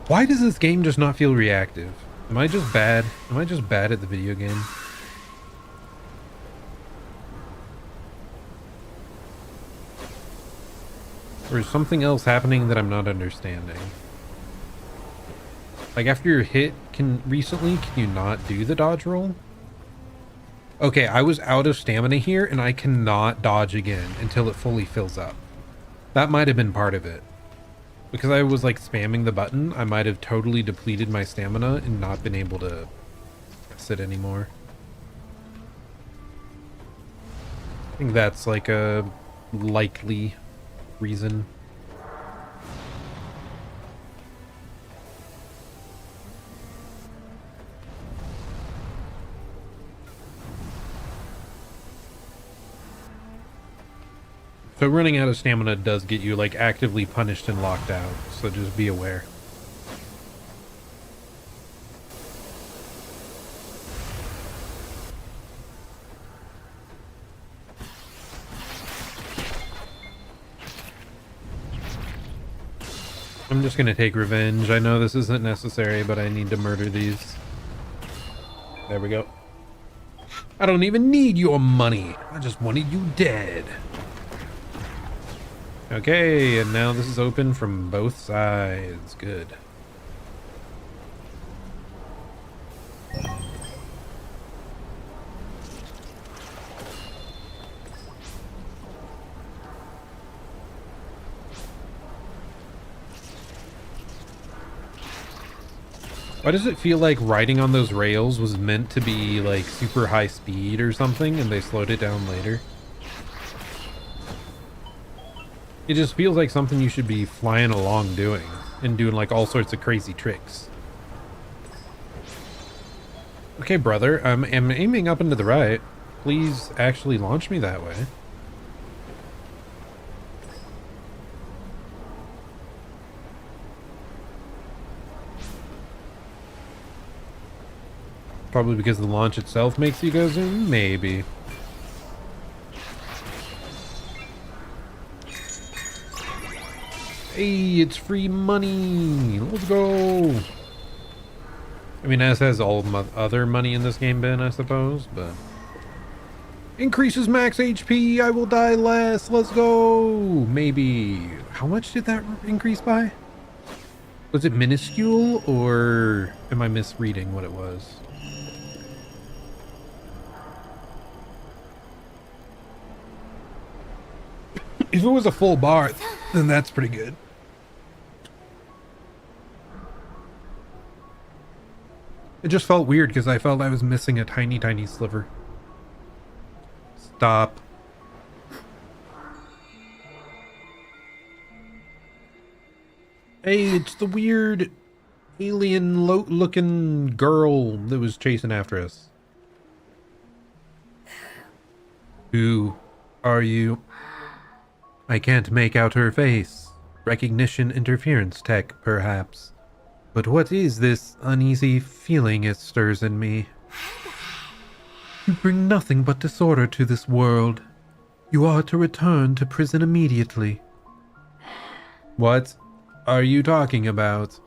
Why does this game just not feel reactive? Am I just bad? Am I just bad at the video game? Or is something else happening that I'm not understanding? Like after you're hit recently, can you not do the dodge roll? Okay, I was out of stamina here and I cannot dodge again until it fully fills up. That might have been part of it. Because I was like spamming the button, I might have totally depleted my stamina and not been able to press it anymore. I think that's like a likely reason. So running out of stamina does get you like actively punished and locked out, so just be aware. I'm just gonna take revenge. I know this isn't necessary, but I need to murder these. There we go. I don't even need your money. I just wanted you dead. Okay, and now this is open from both sides. Good. Why does it feel like riding on those rails was meant to be like super high speed or something and they slowed it down later? It just feels like something you should be flying along doing and doing like all sorts of crazy tricks. Okay, brother, I'm aiming up and to the right. Please actually launch me that way. Probably because the launch itself makes you go zoom? Maybe. Hey, it's free money. Let's go. I mean, as has all other money in this game been, I suppose, but... Increases max HP, I will die less. Let's go. Maybe. How much did that increase by? Was it minuscule, or am I misreading what it was? If it was a full bar, then that's pretty good. It just felt weird because I felt I was missing a tiny, tiny sliver. Stop. Hey, it's the weird alien looking girl that was chasing after us. Who are you? I can't make out her face. Recognition interference tech, perhaps. But what is this uneasy feeling it stirs in me? You bring nothing but disorder to this world. You are to return to prison immediately. What are you talking about?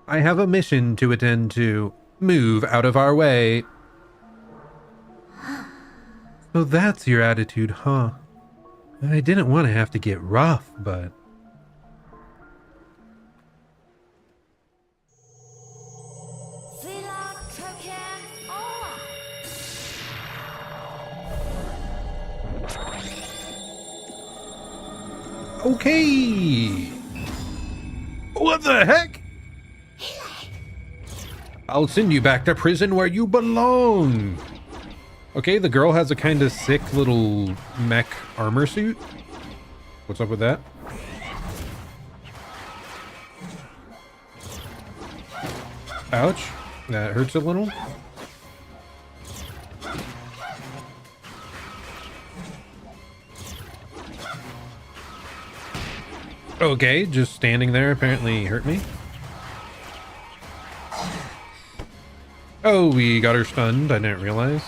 I have a mission to attend to. Move out of our way. So that's your attitude, huh? I didn't want to have to get rough, but... Okay! What the heck? I'll send you back to prison where you belong! Okay, the girl has a kind of sick little mech armor suit. What's up with that? Ouch. That hurts a little. Okay, just standing there apparently hurt me. Oh, we got her stunned. I didn't realize.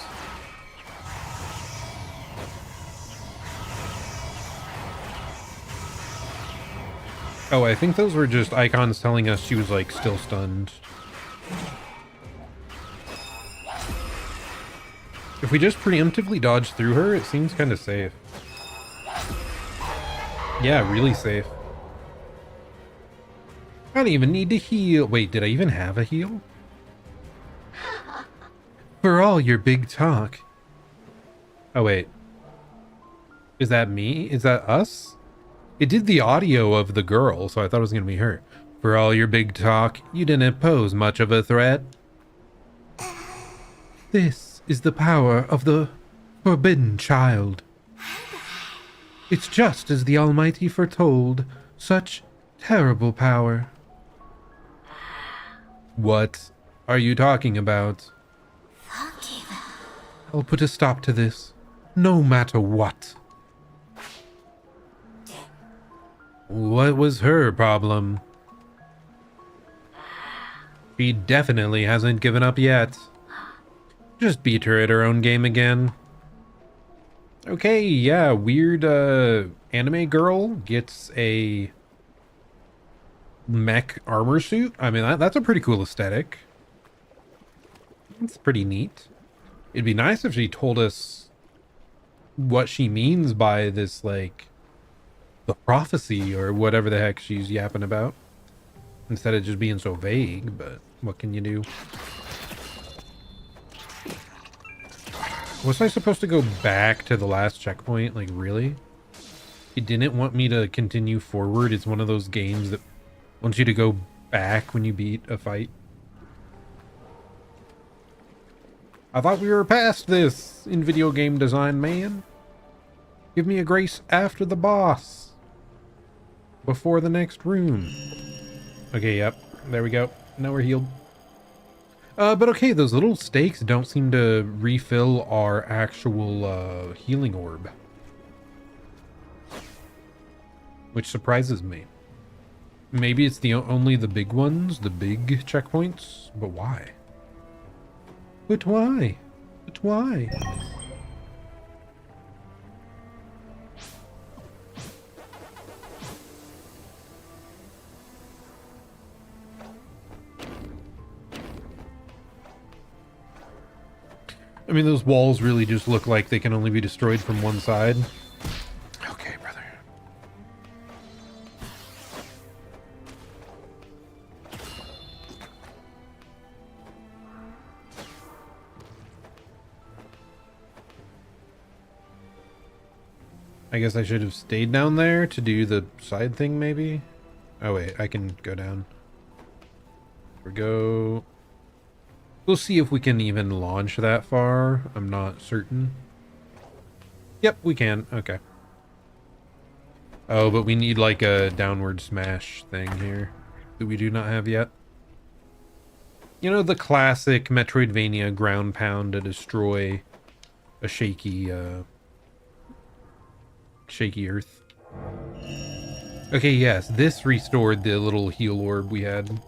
Oh, I think those were just icons telling us she was, like, still stunned. If we just preemptively dodge through her, it seems kind of safe. Yeah, really safe. I don't even need to heal. Wait, did I even have a heal? For all your big talk. Oh, wait. Is that me? Is that us? It did the audio of the girl, so I thought it was going to be her. For all your big talk, you didn't pose much of a threat. This is the power of the forbidden child. It's just as the Almighty foretold, such terrible power. What are you talking about? I'll put a stop to this, no matter what. What was her problem? She definitely hasn't given up yet. Just beat her at her own game again. Okay, yeah, weird anime girl gets a mech armor suit. I mean, that's a pretty cool aesthetic. It's pretty neat. It'd be nice if she told us what she means by this, like, the prophecy or whatever the heck she's yapping about, instead of just being so vague, but what can you do? Was I supposed to go back to the last checkpoint? Like, really? It didn't want me to continue forward. It's one of those games that wants you to go back when you beat a fight. I thought we were past this in video game design, man. Give me a grace after the boss. Before the next room. Okay, yep. There we go. Now we're healed. But okay, those little stakes don't seem to refill our actual healing orb. Which surprises me. Maybe it's only the big ones, the big checkpoints, but why? But why? But why? I mean, those walls really just look like they can only be destroyed from one side. Okay, brother. I guess I should have stayed down there to do the side thing, maybe? Oh, wait, I can go down. Here we go. We'll see if we can even launch that far. I'm not certain. Yep, we can. Okay. Oh, but we need like a downward smash thing here that we do not have yet. You know, the classic Metroidvania ground pound to destroy a shaky earth. Okay, yes, this restored the little heal orb we had.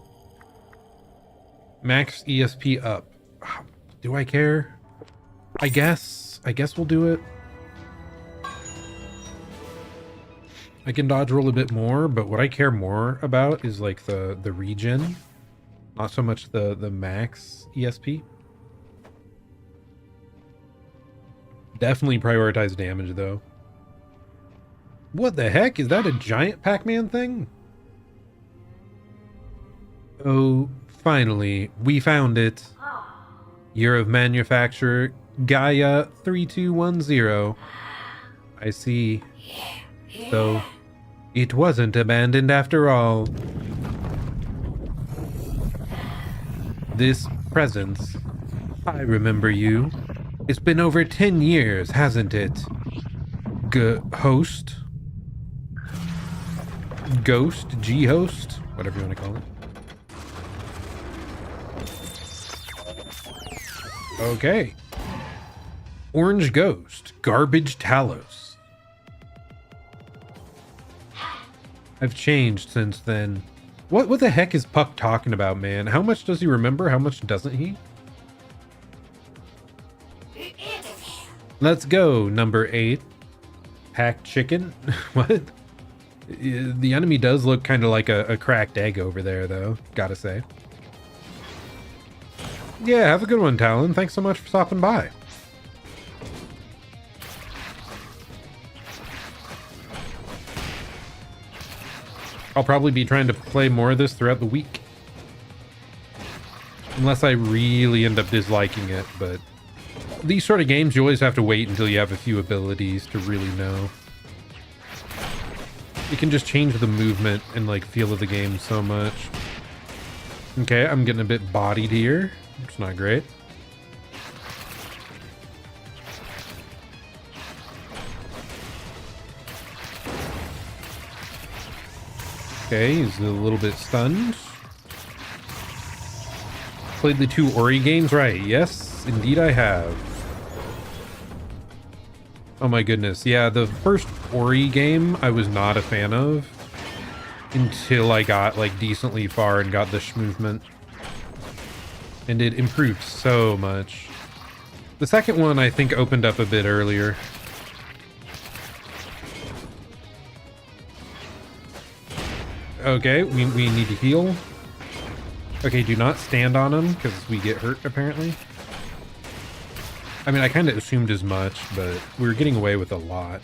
Max ESP up. Do I care? I guess we'll do it. I can dodge roll a bit more, but what I care more about is like the regen, not so much the max ESP. Definitely prioritize damage though. What the heck? Is that a giant Pac-Man thing? Oh, finally, we found it. Year of manufacture, Gaia 3210. I see. So, it wasn't abandoned after all. This presence, I remember you. It's been over 10 years, hasn't it? Host? Ghost? G-host? Whatever you want to call it. Okay. Orange Ghost. Garbage Talos. I've changed since then. What the heck is Puck talking about, man? How much does he remember? How much doesn't he? Let's go, number 8. Packed chicken? What? The enemy does look kind of like a cracked egg over there, though. Gotta say. Yeah, have a good one, Talon. Thanks so much for stopping by. I'll probably be trying to play more of this throughout the week. Unless I really end up disliking it, but these sort of games, you always have to wait until you have a few abilities to really know. You can just change the movement and like feel of the game so much. Okay, I'm getting a bit bodied here. It's not great. Okay, he's a little bit stunned. Played the 2 Ori games, right? Yes, indeed I have. Oh my goodness. Yeah, the first Ori game I was not a fan of until I got like decently far and got the movement. And it improved so much. The second one I think opened up a bit earlier. Okay, we need to heal. Okay, do not stand on him because we get hurt apparently. I mean, I kind of assumed as much, but we were getting away with a lot.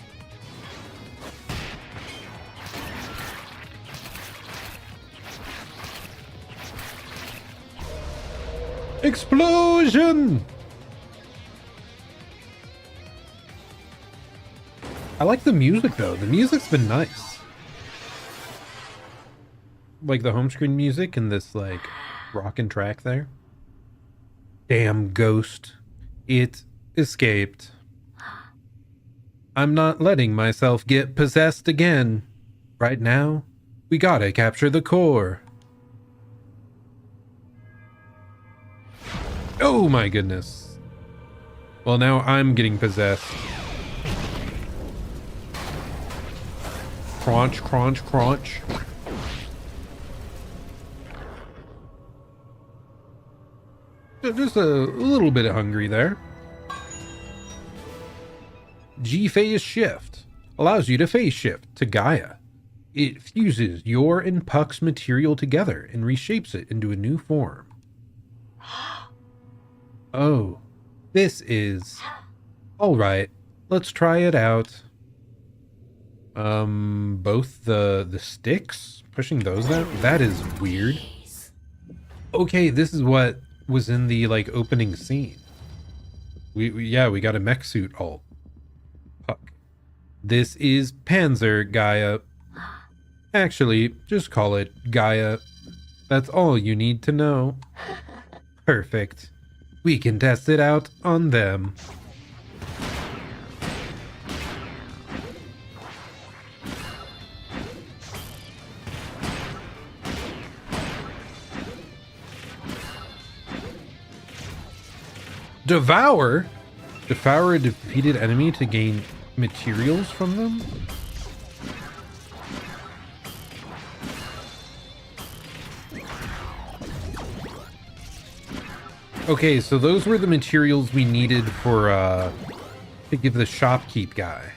Explosion! I like the music though. The music's been nice. Like the home screen music and this like rockin' track there. Damn ghost. It escaped. I'm not letting myself get possessed again. Right now, we gotta capture the core. Oh my goodness. Well, now I'm getting possessed. Crunch, crunch, crunch. Just a little bit of hungry there. G-phase shift allows you to phase shift to Gaia. It fuses your and Puck's material together and reshapes it into a new form. Oh, this is... Alright, let's try it out. Both the sticks? Pushing those down? That is weird. Okay, this is what was in the, like, opening scene. Yeah, we got a mech suit alt. Puck. This is Panzer Gaia. Actually, just call it Gaia. That's all you need to know. Perfect. We can test it out on them. Devour? Devour a defeated enemy to gain materials from them? Okay, so those were the materials we needed for, to give the shopkeep guy.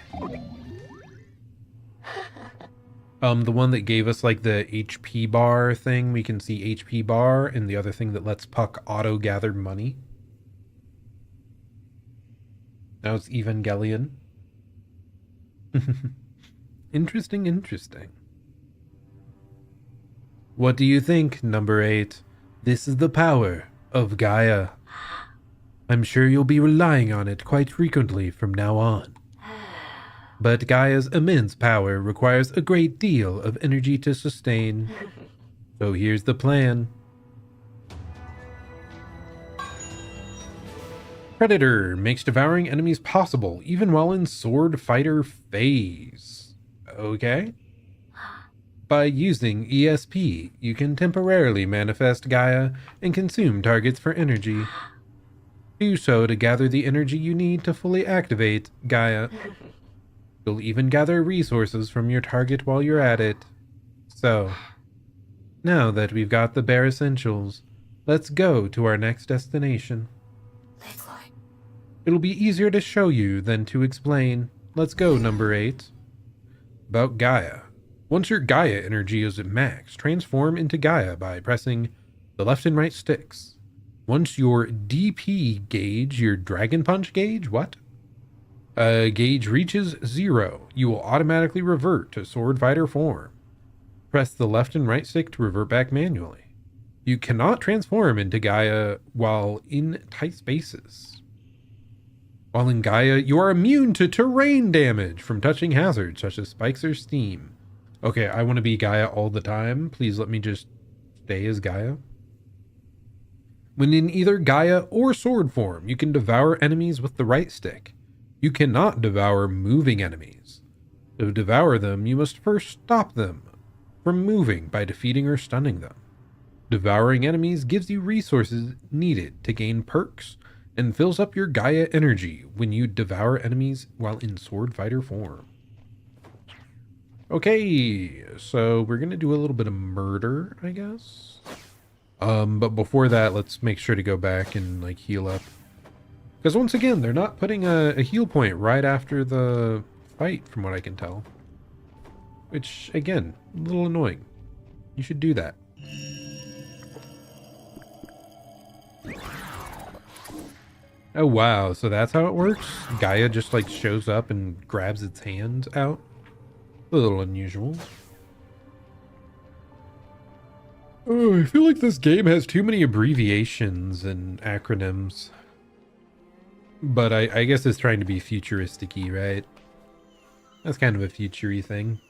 The one that gave us, like, the HP bar thing. We can see HP bar, and the other thing that lets Puck auto-gather money. Now it's Evangelion. Interesting, interesting. What do you think, number 8? This is the power of Gaia. I'm sure you'll be relying on it quite frequently from now on. But Gaia's immense power requires a great deal of energy to sustain. So here's the plan. Predator makes devouring enemies possible even while in sword fighter phase. Okay. By using ESP, you can temporarily manifest Gaia and consume targets for energy. Do so to gather the energy you need to fully activate Gaia. You'll even gather resources from your target while you're at it. So, now that we've got the bare essentials, let's go to our next destination. It'll be easier to show you than to explain. Let's go, number 8. About Gaia. Once your Gaia energy is at max, transform into Gaia by pressing the left and right sticks. Once your DP gauge, your Dragon Punch gauge, gauge reaches 0, you will automatically revert to sword fighter form. Press the left and right stick to revert back manually. You cannot transform into Gaia while in tight spaces. While in Gaia, you are immune to terrain damage from touching hazards such as spikes or steam. Okay, I want to be Gaia all the time. Please let me just stay as Gaia. When in either Gaia or sword form, you can devour enemies with the right stick. You cannot devour moving enemies. To devour them, you must first stop them from moving by defeating or stunning them. Devouring enemies gives you resources needed to gain perks and fills up your Gaia energy when you devour enemies while in sword fighter form. Okay, so we're gonna do a little bit of murder, I guess. But before that, let's make sure to go back and like heal up. Because once again, they're not putting a heal point right after the fight, from what I can tell. Which, again, a little annoying. You should do that. Oh wow, so that's how it works? Gaia just like shows up and grabs its hand out? A little unusual. Oh, I feel like this game has too many abbreviations and acronyms. But I guess it's trying to be futuristic-y, right? That's kind of a future-y thing.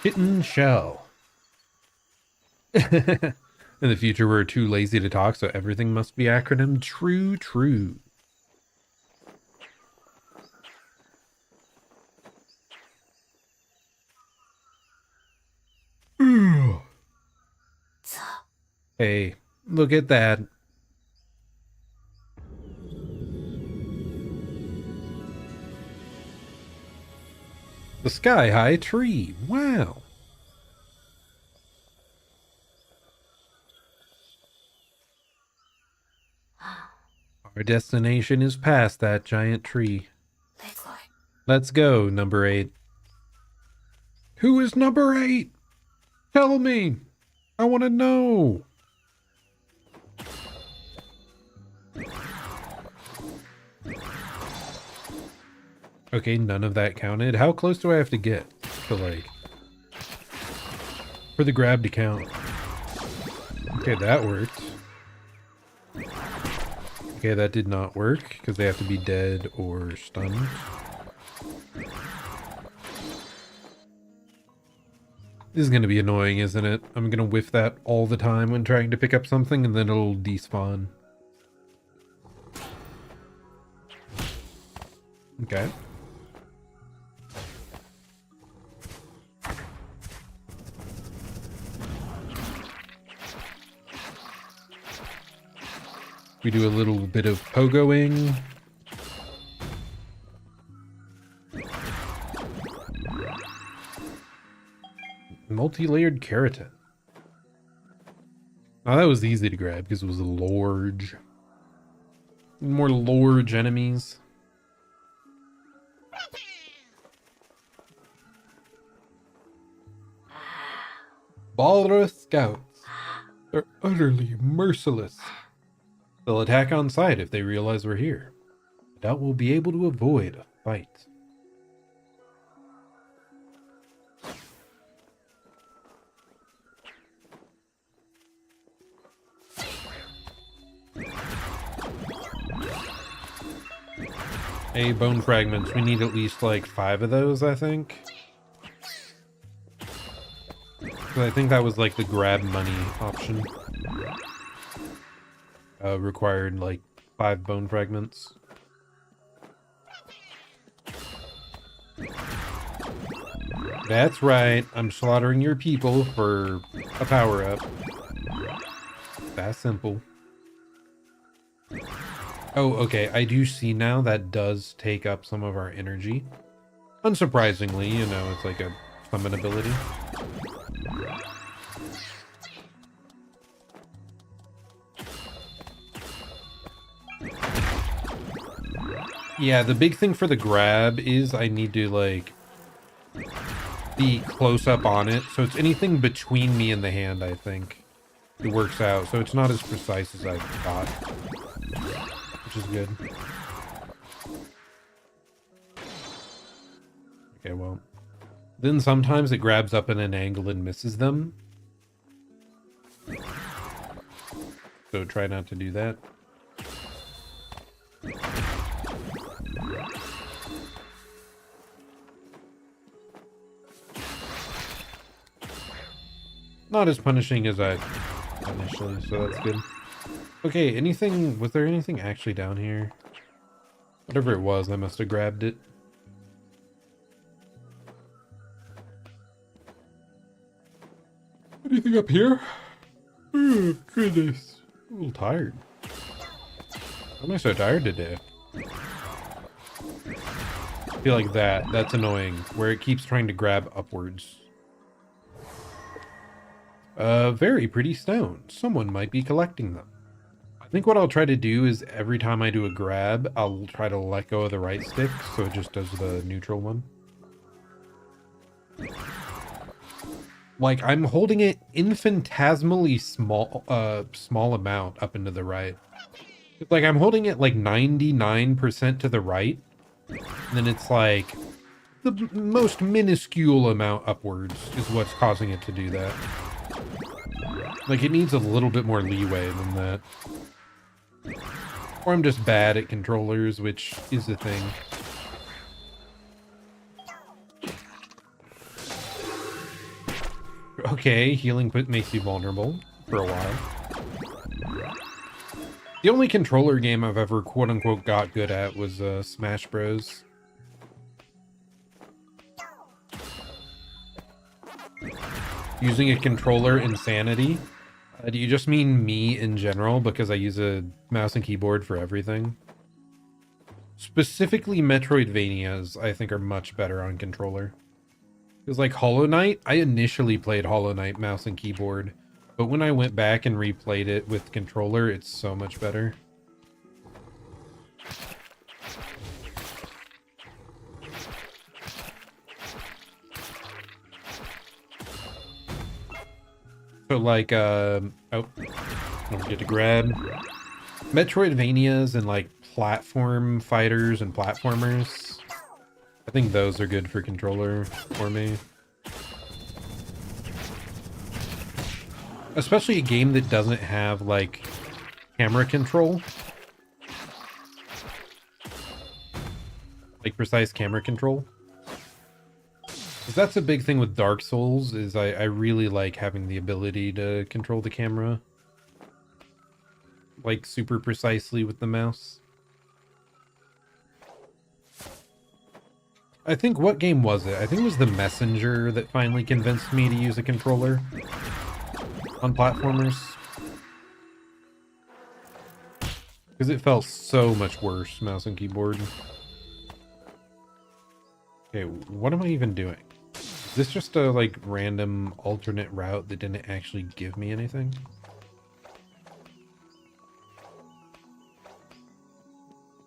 Kitten shell. In the future, we're too lazy to talk, so everything must be acronym. True, true. Hey, look at that. The sky-high tree. Wow. Our destination is past that giant tree. Let's go, number 8. Who is number 8? Tell me. I want to know. Okay, none of that counted. How close do I have to get to, like, for the grab to count? Okay, that worked. Okay, that did not work because they have to be dead or stunned. This is going to be annoying, isn't it? I'm going to whiff that all the time when trying to pick up something, and then it'll despawn. Okay. We do a little bit of pogoing. Multi-layered keratin. Oh, that was easy to grab because it was large. More large enemies. Balra scouts are utterly merciless. They'll attack on sight if they realize we're here. I doubt we'll be able to avoid a fight. Hey, bone fragments. We need at least like 5 of those, I think. I think that was like the grab money option. Required like 5 bone fragments. That's right. I'm slaughtering your people for a power-up. That's simple. Oh, okay. I do see now that does take up some of our energy. Unsurprisingly, you know, it's like a summon ability. Yeah, the big thing for the grab is I need to, like, be close up on it. So it's anything between me and the hand, I think. It works out. So it's not as precise as I thought. Which is good. Okay, well. Then sometimes it grabs up in an angle and misses them. So try not to do that. Not as punishing as I initially, so that's good. Okay, anything, was there anything actually down here? Whatever it was, I must have grabbed it. Anything up here? Oh, goodness. I'm a little tired. Why am I so tired today? I feel like that's annoying, where it keeps trying to grab upwards. Very pretty stone. Someone might be collecting them. I think what I'll try to do is every time I do a grab, I'll try to let go of the right stick, so it just does the neutral one. Like, I'm holding it infinitesimally small amount up into the right. Like, I'm holding it like 99% to the right, and then it's like the most minuscule amount upwards is what's causing it to do that. Like, it needs a little bit more leeway than that. Or I'm just bad at controllers, which is the thing. Okay, healing makes you vulnerable for a while. The only controller game I've ever quote-unquote got good at was Smash Bros. Using a controller insanity. Do you just mean me in general because I use a mouse and keyboard for everything? Specifically Metroidvanias, I think, are much better on controller. Because like Hollow Knight, I initially played Hollow Knight mouse and keyboard, but when I went back and replayed it with controller, it's so much better. So like, oh, don't forget to grab. Metroidvanias and like platform fighters and platformers. I think those are good for controller for me. Especially a game that doesn't have, like, camera control. Like, precise camera control. 'Cause that's a big thing with Dark Souls, is I really like having the ability to control the camera. Like, super precisely with the mouse. I think, what game was it? I think it was The Messenger that finally convinced me to use a controller on platformers. Because it felt so much worse, mouse and keyboard. Okay, what am I even doing? Is this just a, like, random alternate route that didn't actually give me anything?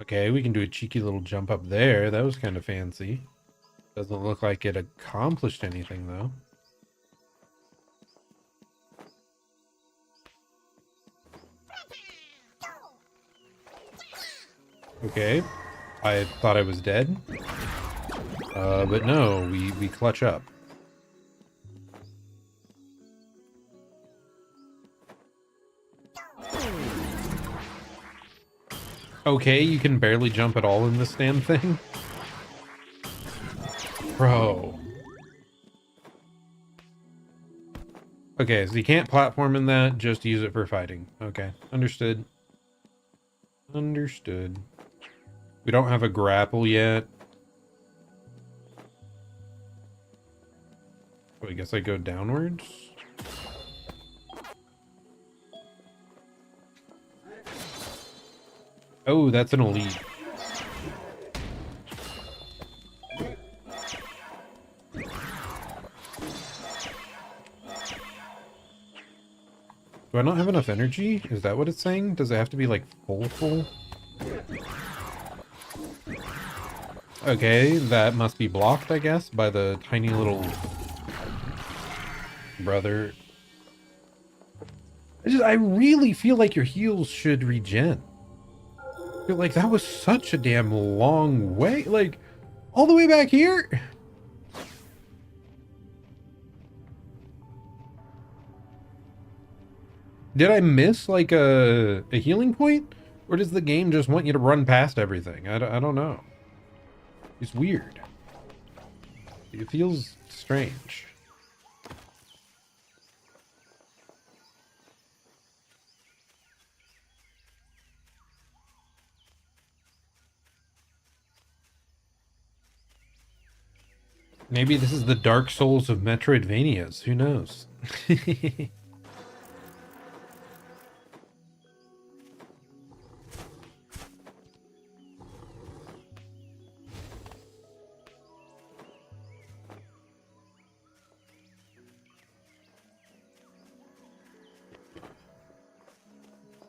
Okay, we can do a cheeky little jump up there. That was kind of fancy. Doesn't look like it accomplished anything, though. Okay, I thought I was dead. But no, we clutch up. Okay, you can barely jump at all in this damn thing. Bro. Okay, so you can't platform in that, just use it for fighting. Okay, understood. Understood. We don't have a grapple yet. Well, I guess I go downwards. Oh, that's an elite. Do I not have enough energy? Is that what it's saying? Does it have to be like full? Okay, that must be blocked, I guess, by the tiny little brother. I really feel like your heals should regen. I feel like that was such a damn long way. Like, all the way back here? Did I miss, like, a healing point? Or does the game just want you to run past everything? I don't know. It's weird. It feels strange. Maybe this is the Dark Souls of Metroidvanias. Who knows?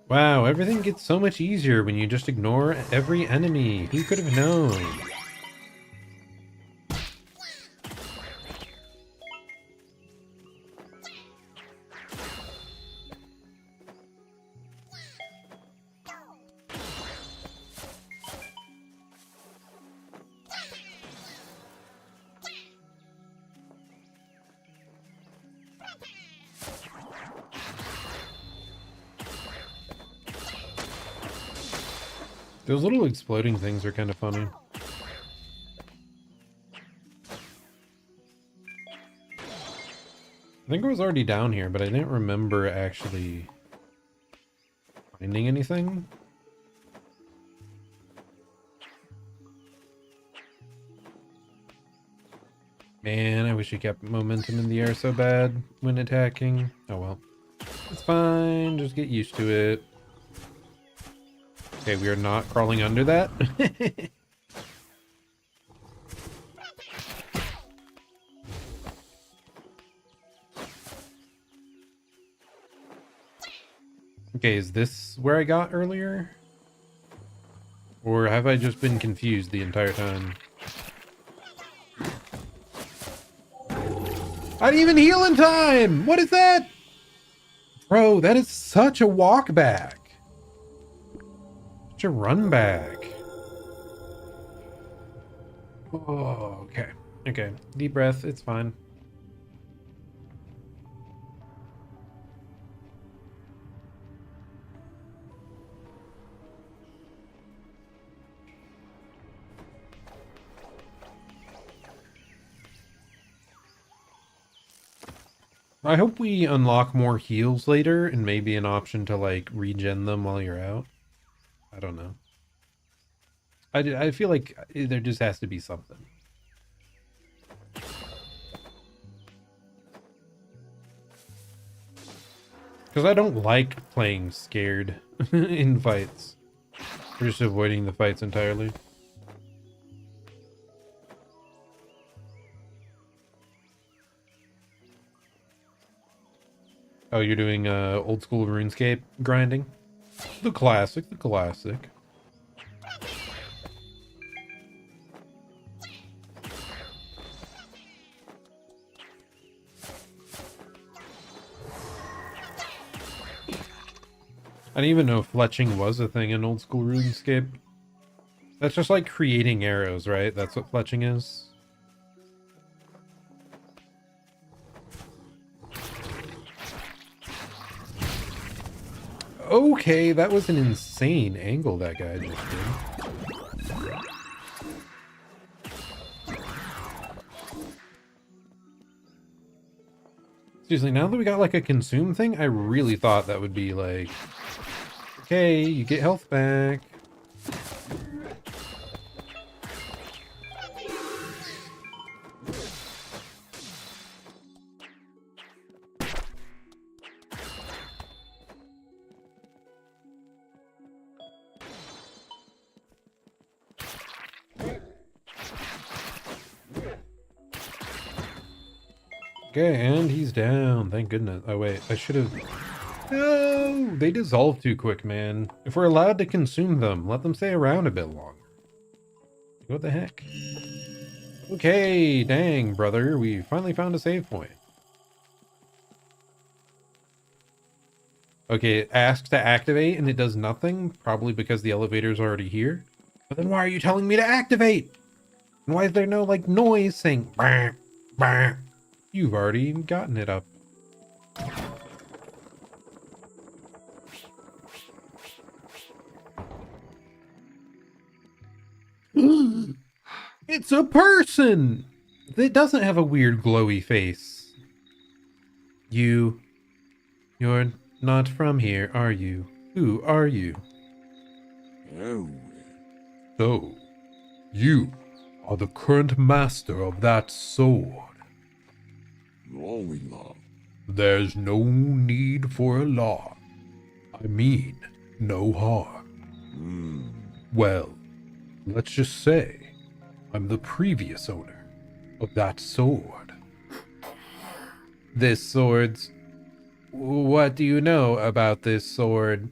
Wow, everything gets so much easier when you just ignore every enemy. Who could have known? Those little exploding things are kind of funny. I think I was already down here, but I didn't remember actually finding anything. Man, I wish you kept momentum in the air so bad when attacking. Oh well. It's fine, just get used to it. Okay, we are not crawling under that. Okay, is this where I got earlier? Or have I just been confused the entire time? I didn't even heal in time! What is that? Bro, that is such a walk back. Such a run back. Oh, okay. Okay. Deep breath. It's fine. I hope we unlock more heals later and maybe an option to like regen them while you're out. I don't know. I feel like there just has to be something. Because I don't like playing scared in fights. We're just avoiding the fights entirely. Oh, you're doing old school RuneScape grinding? The classic, the classic. I didn't even know fletching was a thing in old school RuneScape. That's just like creating arrows, right? That's what fletching is. Okay, that was an insane angle that guy just did. Seriously, now that we got like a consume thing, I really thought that would be like, okay, you get health back. Okay, and he's down. Thank goodness. Oh, wait. I should have... No! They dissolve too quick, man. If we're allowed to consume them, let them stay around a bit longer. What the heck? Okay, dang, brother. We finally found a save point. Okay, it asks to activate, and it does nothing. Probably because the elevator's already here. But then why are you telling me to activate? And why is there no, like, noise saying... Bah, bah? You've already gotten it up. It's a person! It doesn't have a weird glowy face. You're not from here, are you? Who are you? Oh. So, you are the current master of that sword. Lonely love. There's no need for alarm. I mean, no harm. Well, let's just say I'm the previous owner of that sword. This sword's... What do you know about this sword?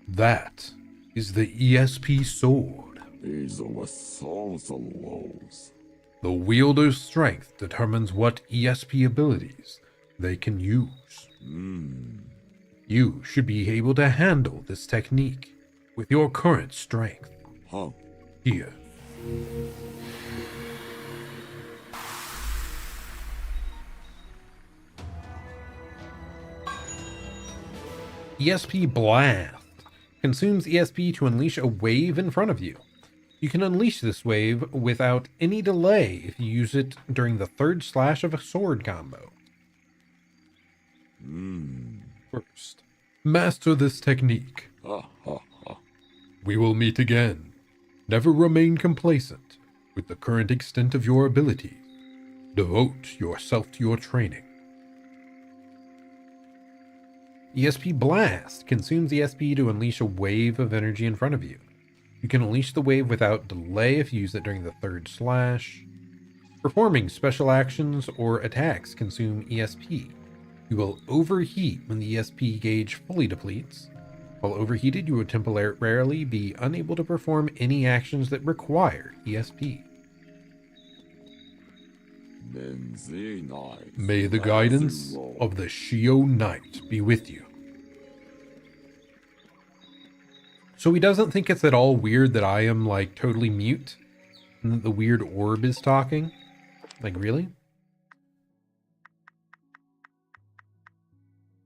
That is the ESP sword. These are what souls and lows. The wielder's strength determines what ESP abilities they can use. You should be able to handle this technique with your current strength. Huh. Here. ESP Blast consumes ESP to unleash a wave in front of you. You can unleash this wave without any delay if you use it during the third slash of a sword combo. First, master this technique. Ha ha ha. We will meet again. Never remain complacent with the current extent of your abilities. Devote yourself to your training. ESP Blast consumes ESP to unleash a wave of energy in front of you. You can unleash the wave without delay if you use it during the third slash. Performing special actions or attacks consume ESP. You will overheat when the ESP gauge fully depletes. While overheated, you will temporarily be unable to perform any actions that require ESP. May the guidance of the Shio Knight be with you. So he doesn't think it's at all weird that I am, like, totally mute? And that the weird orb is talking? Like, really?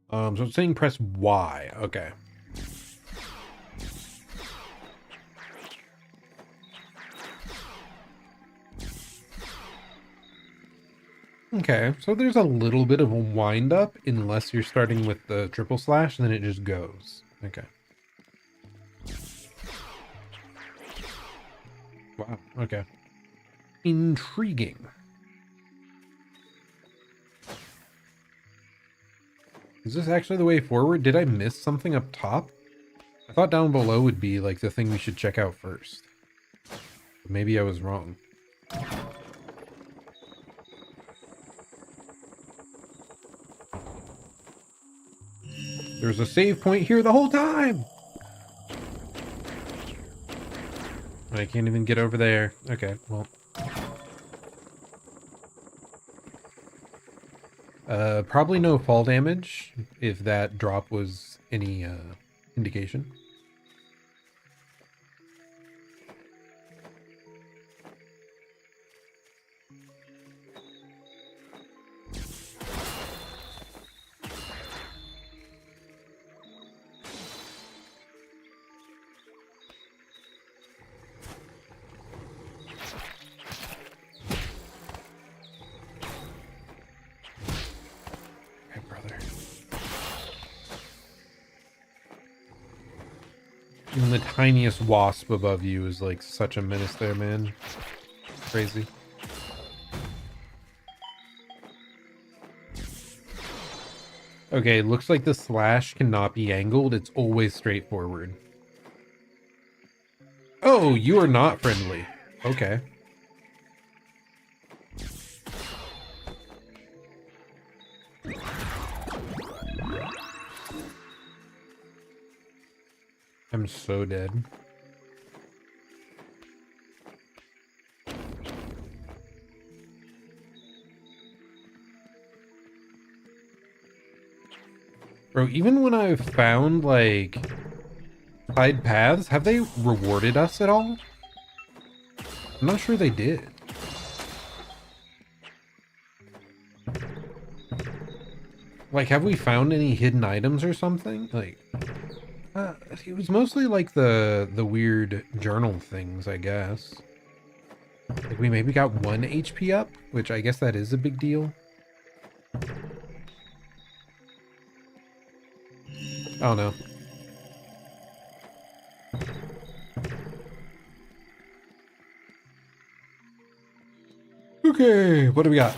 So it's saying press Y. Okay. Okay, so there's a little bit of a wind up unless you're starting with the triple slash, and then it just goes. Okay. Wow, okay. Intriguing. Is this actually the way forward? Did I miss something up top? I thought down below would be like the thing we should check out first. But maybe I was wrong. There's a save point here the whole time! I can't even get over there. Okay, well. Probably no fall damage, if that drop was any indication. Even the tiniest wasp above you is like such a menace there, man. Crazy. Okay, looks like the slash cannot be angled. It's always straightforward. Oh, you are not friendly. Okay. I'm so dead. Bro, even when I've found, like, side paths, have they rewarded us at all? I'm not sure they did. Like, have we found any hidden items or something? Like, it was mostly like the weird journal things, I guess. Like, we maybe got 1 HP up, which I guess that is a big deal. Oh no. Okay, what do we got?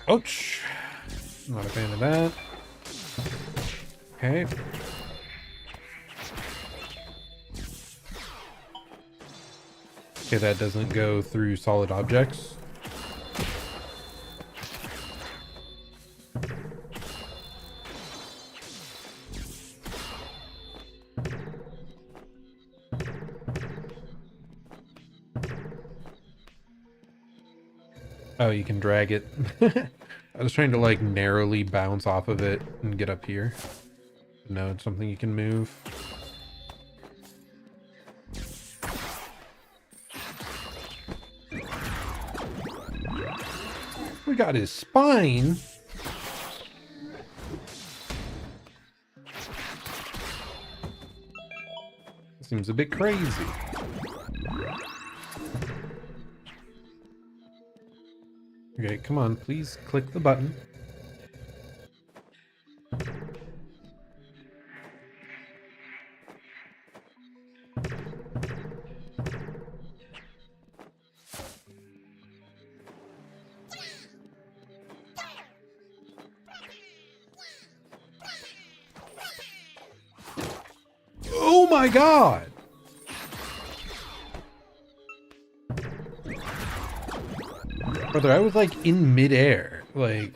Ouch. Not a fan of that. Okay. Okay, that doesn't go through solid objects. Oh, you can drag it. I was trying to like narrowly bounce off of it and get up here. No, it's something you can move. We got his spine. Seems a bit crazy. Okay, come on, please click the button. Oh my god! Brother, I was like in midair. Like,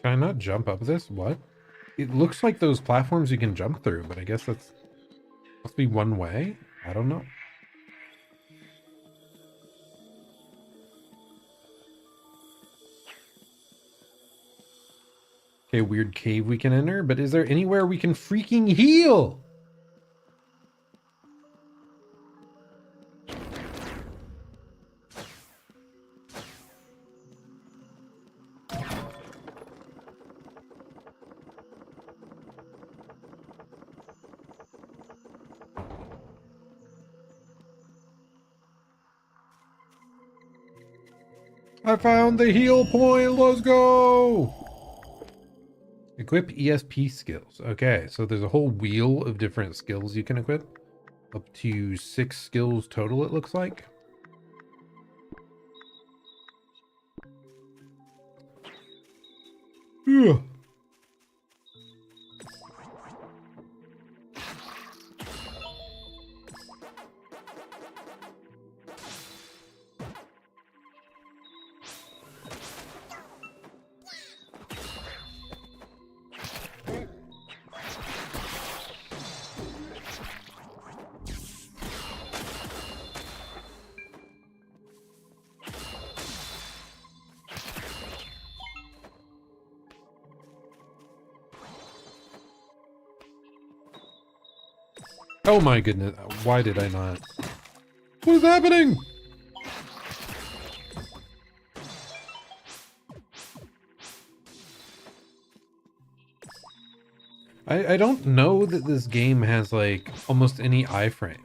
can I not jump up this? What? It looks like those platforms you can jump through, but I guess that's must be one way. I don't know. Okay, weird cave we can enter, but is there anywhere we can freaking heal? I found the heal point. Let's go. Equip ESP skills. Okay, so there's a whole wheel of different skills you can equip. Up to 6 skills total, it looks like. Yeah. Oh my goodness, why did I not? What is happening? I don't know that this game has like almost any iframes.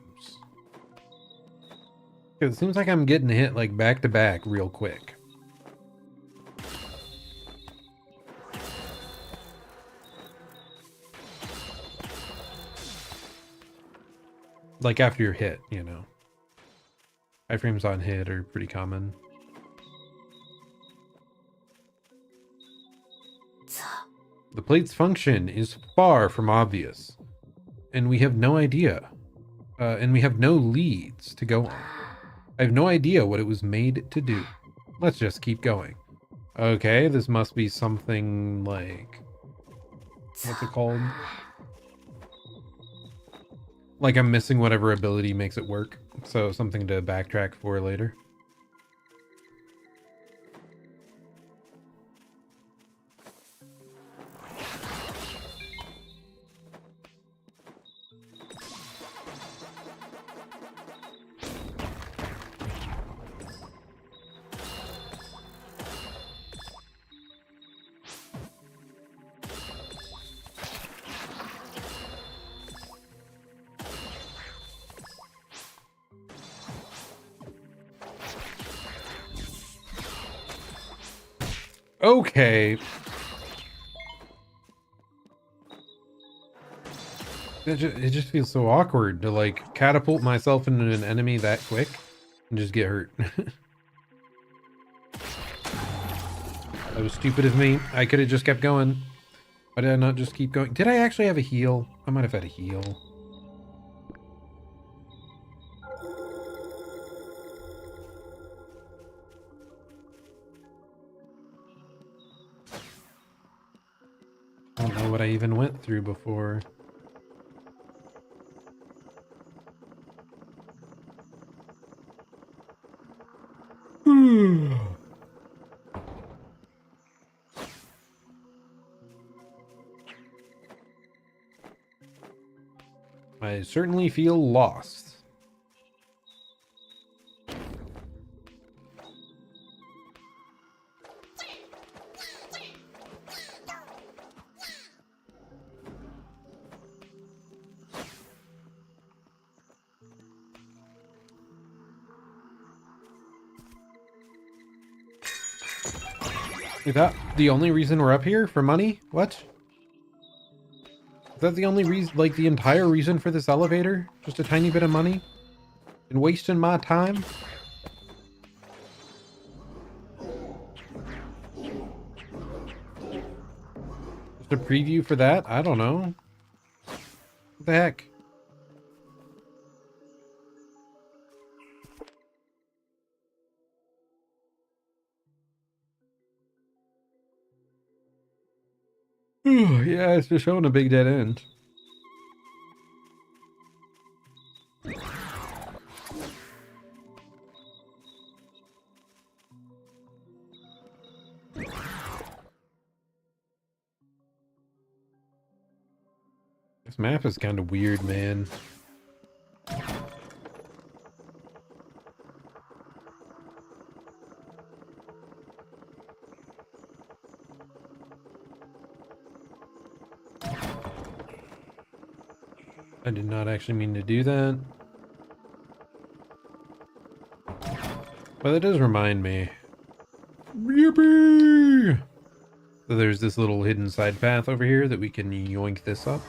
It seems like I'm getting hit like back to back real quick. Like after you're hit, you know. Iframes on hit are pretty common. The plate's function is far from obvious, and we have no idea. And we have no leads to go on. I have no idea what it was made to do. Let's just keep going. Okay, this must be something like... what's it called? Like I'm missing whatever ability makes it work. So something to backtrack for later. Okay. It just feels so awkward to like catapult myself into an enemy that quick and just get hurt. That was stupid of me. I could have just kept going. Why did I not just keep going? Did I actually have a heal? I might have had a heal. I don't know what I even went through before. I certainly feel lost. Is that the only reason we're up here? For money? What? Is that the only reason, like the entire reason for this elevator? Just a tiny bit of money? And wasting my time? Just a preview for that? I don't know. What the heck? Yeah, it's just showing a big dead end. This map is kind of weird, man. I did not actually mean to do that. But that does remind me. Yippee! So there's this little hidden side path over here that we can yoink this up.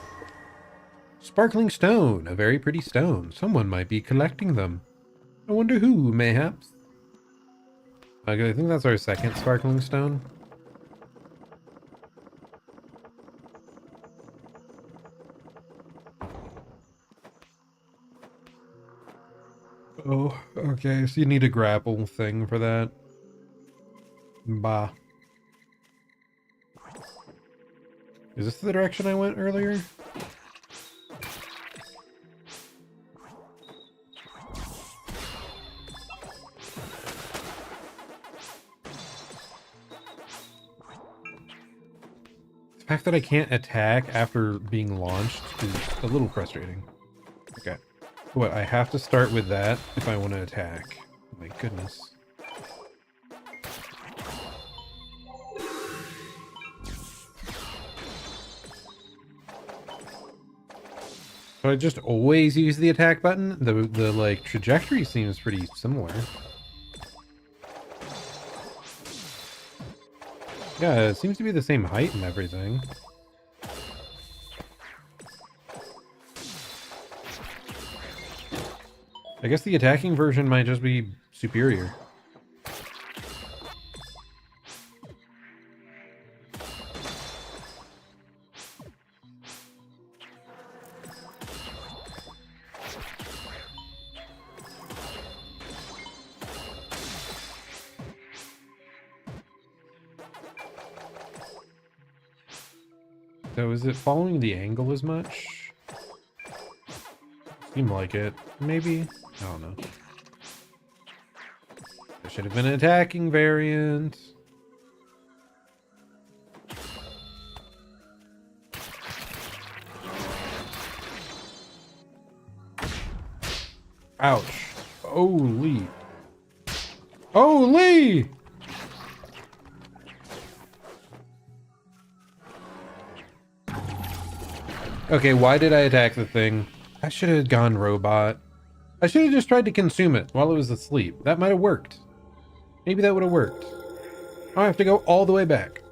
Sparkling stone, a very pretty stone. Someone might be collecting them. I wonder who, mayhaps. Okay, I think that's our second sparkling stone. Oh, okay, so you need a grapple thing for that. Bah. Is this the direction I went earlier? The fact that I can't attack after being launched is a little frustrating. Okay. What, I have to start with that if I want to attack. Oh my goodness. So I just always use the attack button? The like trajectory seems pretty similar. Yeah, it seems to be the same height and everything. I guess the attacking version might just be superior. So is it following the angle as much? Seemed like it. Maybe? I don't know. There should have been an attacking variant. Ouch. Holy. Holy! Okay, why did I attack the thing? I should have gone robot. I should have just tried to consume it while it was asleep. That might have worked. Maybe that would have worked. I have to go all the way back.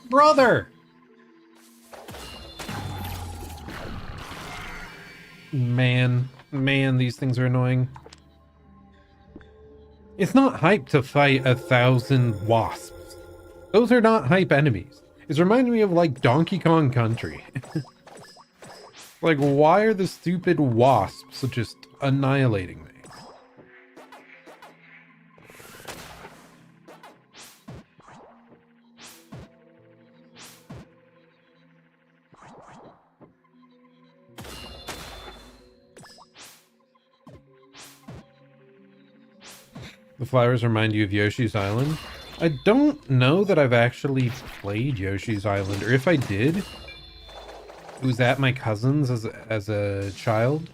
Brother! Man, these things are annoying. It's not hype to fight 1,000 wasps. Those are not hype enemies. It's reminding me of like Donkey Kong Country. Like, why are the stupid wasps just annihilating me? The flowers remind you of Yoshi's Island. I don't know that I've actually played Yoshi's Island, or if I did, it was at my cousin's as a child,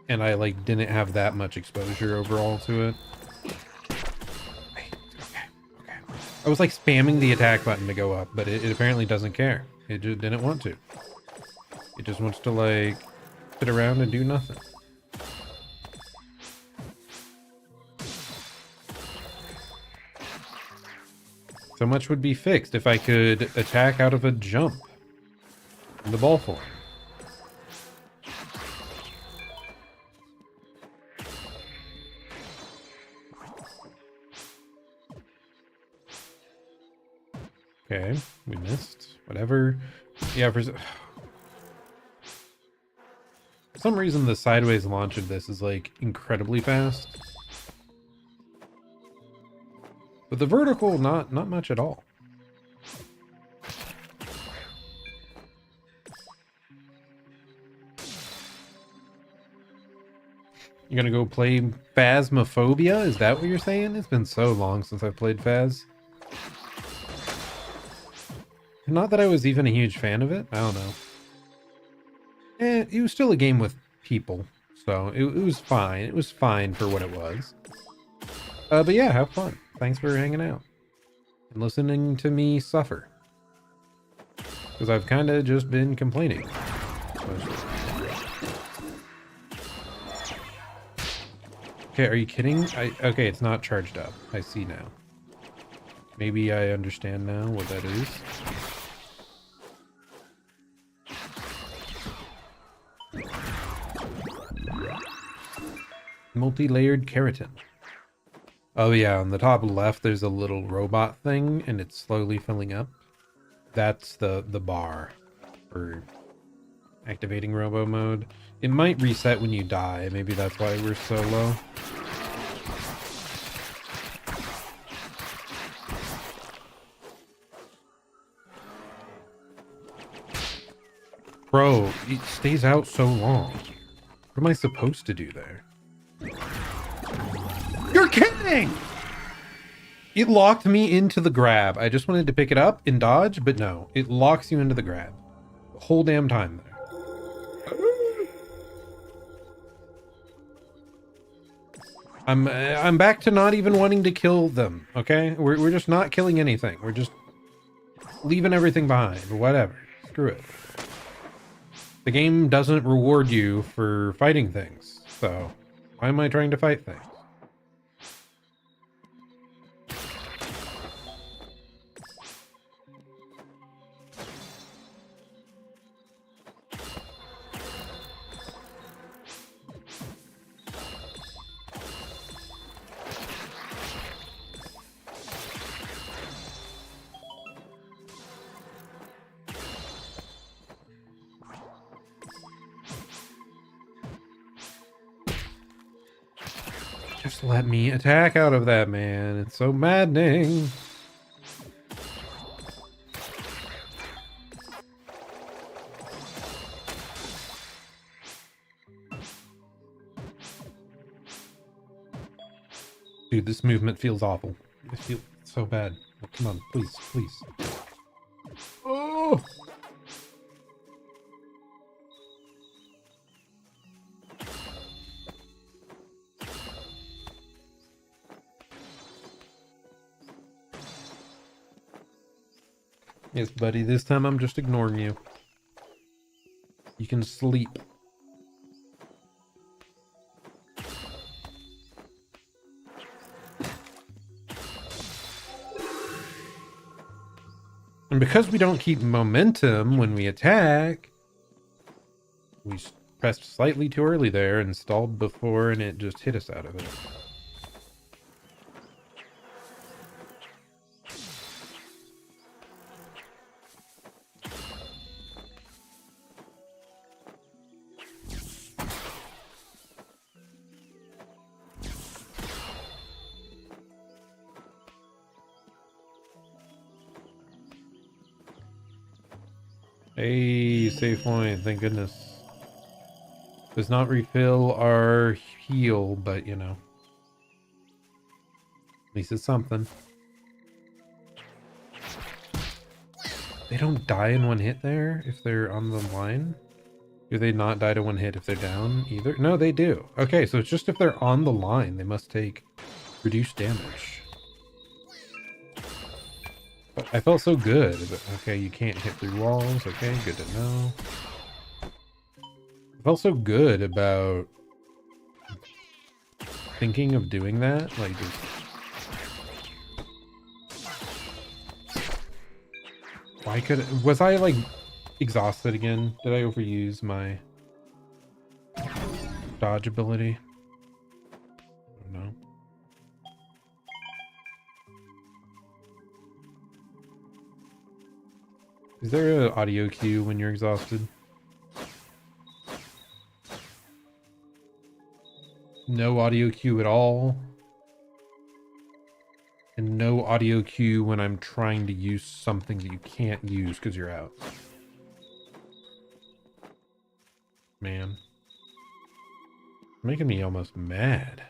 and I like didn't have that much exposure overall to it. Okay. I was like spamming the attack button to go up, but it apparently doesn't care. It just didn't want to. It just wants to like sit around and do nothing. So much would be fixed if I could attack out of a jump in the ball form. Okay, we missed. Whatever. Yeah, for some reason the sideways launch of this is like incredibly fast. But the vertical, not much at all. You gonna go play Phasmophobia? Is that what you're saying? It's been so long since I've played Phas. Not that I was even a huge fan of it. I don't know. It was still a game with people, so it was fine. It was fine for what it was. But yeah, have fun. Thanks for hanging out and listening to me suffer. Because I've kind of just been complaining. Okay, are you kidding? Okay, it's not charged up. I see now. Maybe I understand now what that is. Multi-layered keratin. Oh yeah, on the top left there's a little robot thing and it's slowly filling up. That's the bar for activating robo mode. It might reset when you die. Maybe that's why we're so low. Bro, it stays out so long. What am I supposed to do there? You're kidding! It locked me into the grab. I just wanted to pick it up and dodge, but no. It locks you into the grab. The whole damn time there. I'm back to not even wanting to kill them, okay? We're just not killing anything. We're just leaving everything behind. Whatever. Screw it. The game doesn't reward you for fighting things, so why am I trying to fight things? Just let me attack out of that, man. It's so maddening. Dude, this movement feels awful. It feels so bad. Oh, come on, please, please. Oh! Yes, buddy, this time I'm just ignoring you. You can sleep. And because we don't keep momentum when we attack, we pressed slightly too early there and stalled before, and it just hit us out of it. Hey, save point, thank goodness. Does not refill our heal, but you know. At least it's something. They don't die in one hit there if they're on the line? Do they not die to one hit if they're down either? No, they do. Okay, so it's just if they're on the line, they must take reduced damage. I felt so good. But okay, you can't hit through walls. Okay, good to know. I felt so good about thinking of doing that. Like, just... why could... was I, like, exhausted again? Did I overuse my dodge ability? I don't know. Is there an audio cue when you're exhausted? No audio cue at all. And no audio cue when I'm trying to use something that you can't use because you're out. Man. Making me almost mad.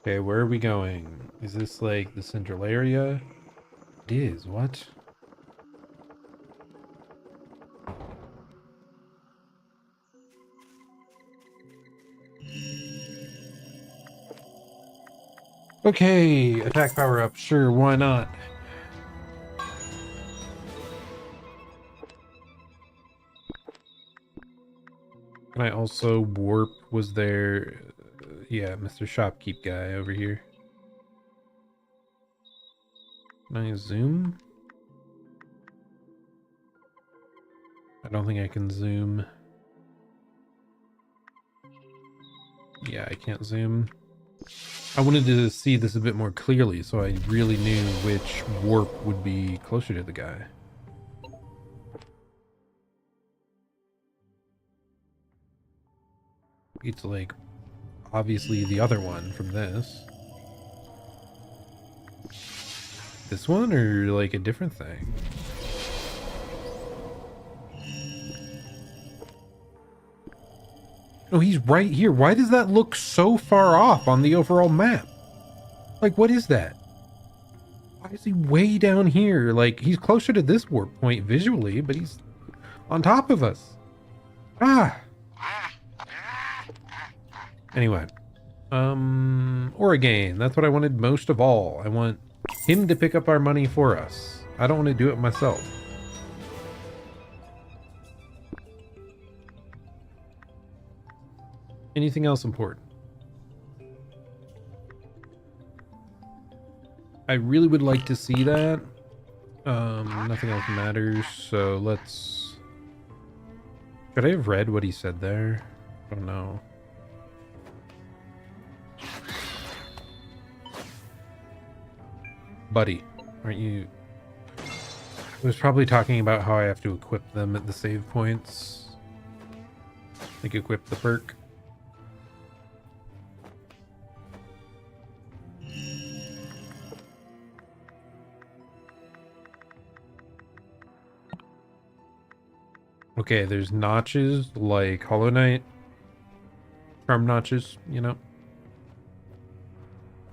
Okay, where are we going? Is this like the central area? It is, what? Okay, attack power up. Sure, why not? Can I also warp? Was there... yeah, Mr. Shopkeep guy over here. Can I zoom? I don't think I can zoom. Yeah, I can't zoom. I wanted to see this a bit more clearly, so I really knew which warp would be closer to the guy. It's like, obviously the other one from this. This one, or like a different thing? No, he's right here. Why does that look so far off on the overall map? Like, what is that? Why is he way down here? Like, he's closer to this warp point visually, but he's on top of us. Ah! Anyway. Origane. That's what I wanted most of all. I want him to pick up our money for us. I don't want to do it myself. Anything else important? I really would like to see that. Nothing else matters, so let's... Should I have read what he said there? I don't know. Buddy, aren't you... I was probably talking about how I have to equip them at the save points. Like equip the perk. Okay, there's notches like Hollow Knight. Charm notches, you know.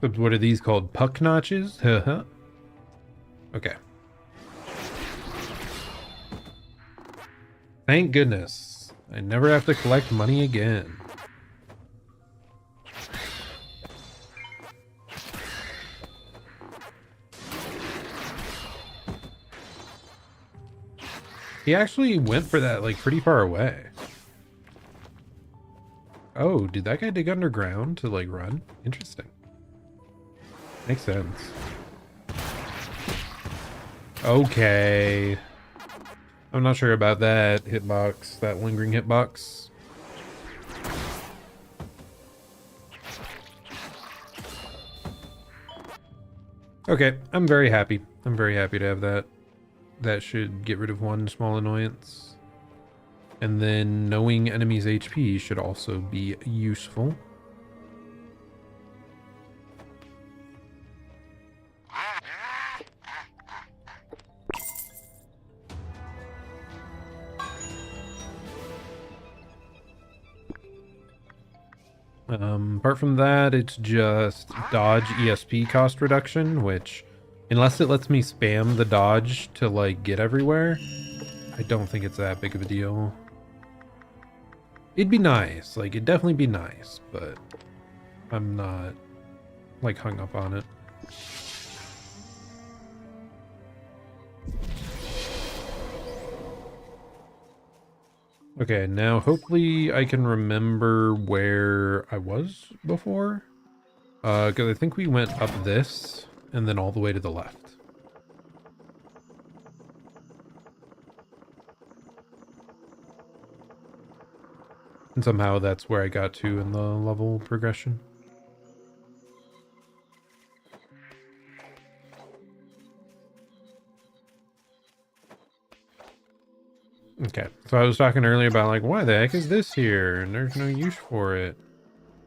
But what are these called? Puck notches? Haha. Okay. Thank goodness. I never have to collect money again. He actually went for that, like, pretty far away. Oh, did that guy dig underground to, like, run? Interesting. Makes sense. Okay. I'm not sure about that hitbox, that lingering hitbox. Okay, I'm very happy. I'm very happy to have that. That should get rid of one small annoyance. And then knowing enemies' HP should also be useful. Apart from that, it's just dodge ESP cost reduction, which, unless it lets me spam the dodge to, like, get everywhere, I don't think it's that big of a deal. It'd be nice, like, it'd definitely be nice, but I'm not, like, hung up on it. Okay, now hopefully I can remember where I was before. Because I think we went up this and then all the way to the left. And somehow that's where I got to in the level progression. Okay, so I was talking earlier about like, why the heck is this here? And there's no use for it.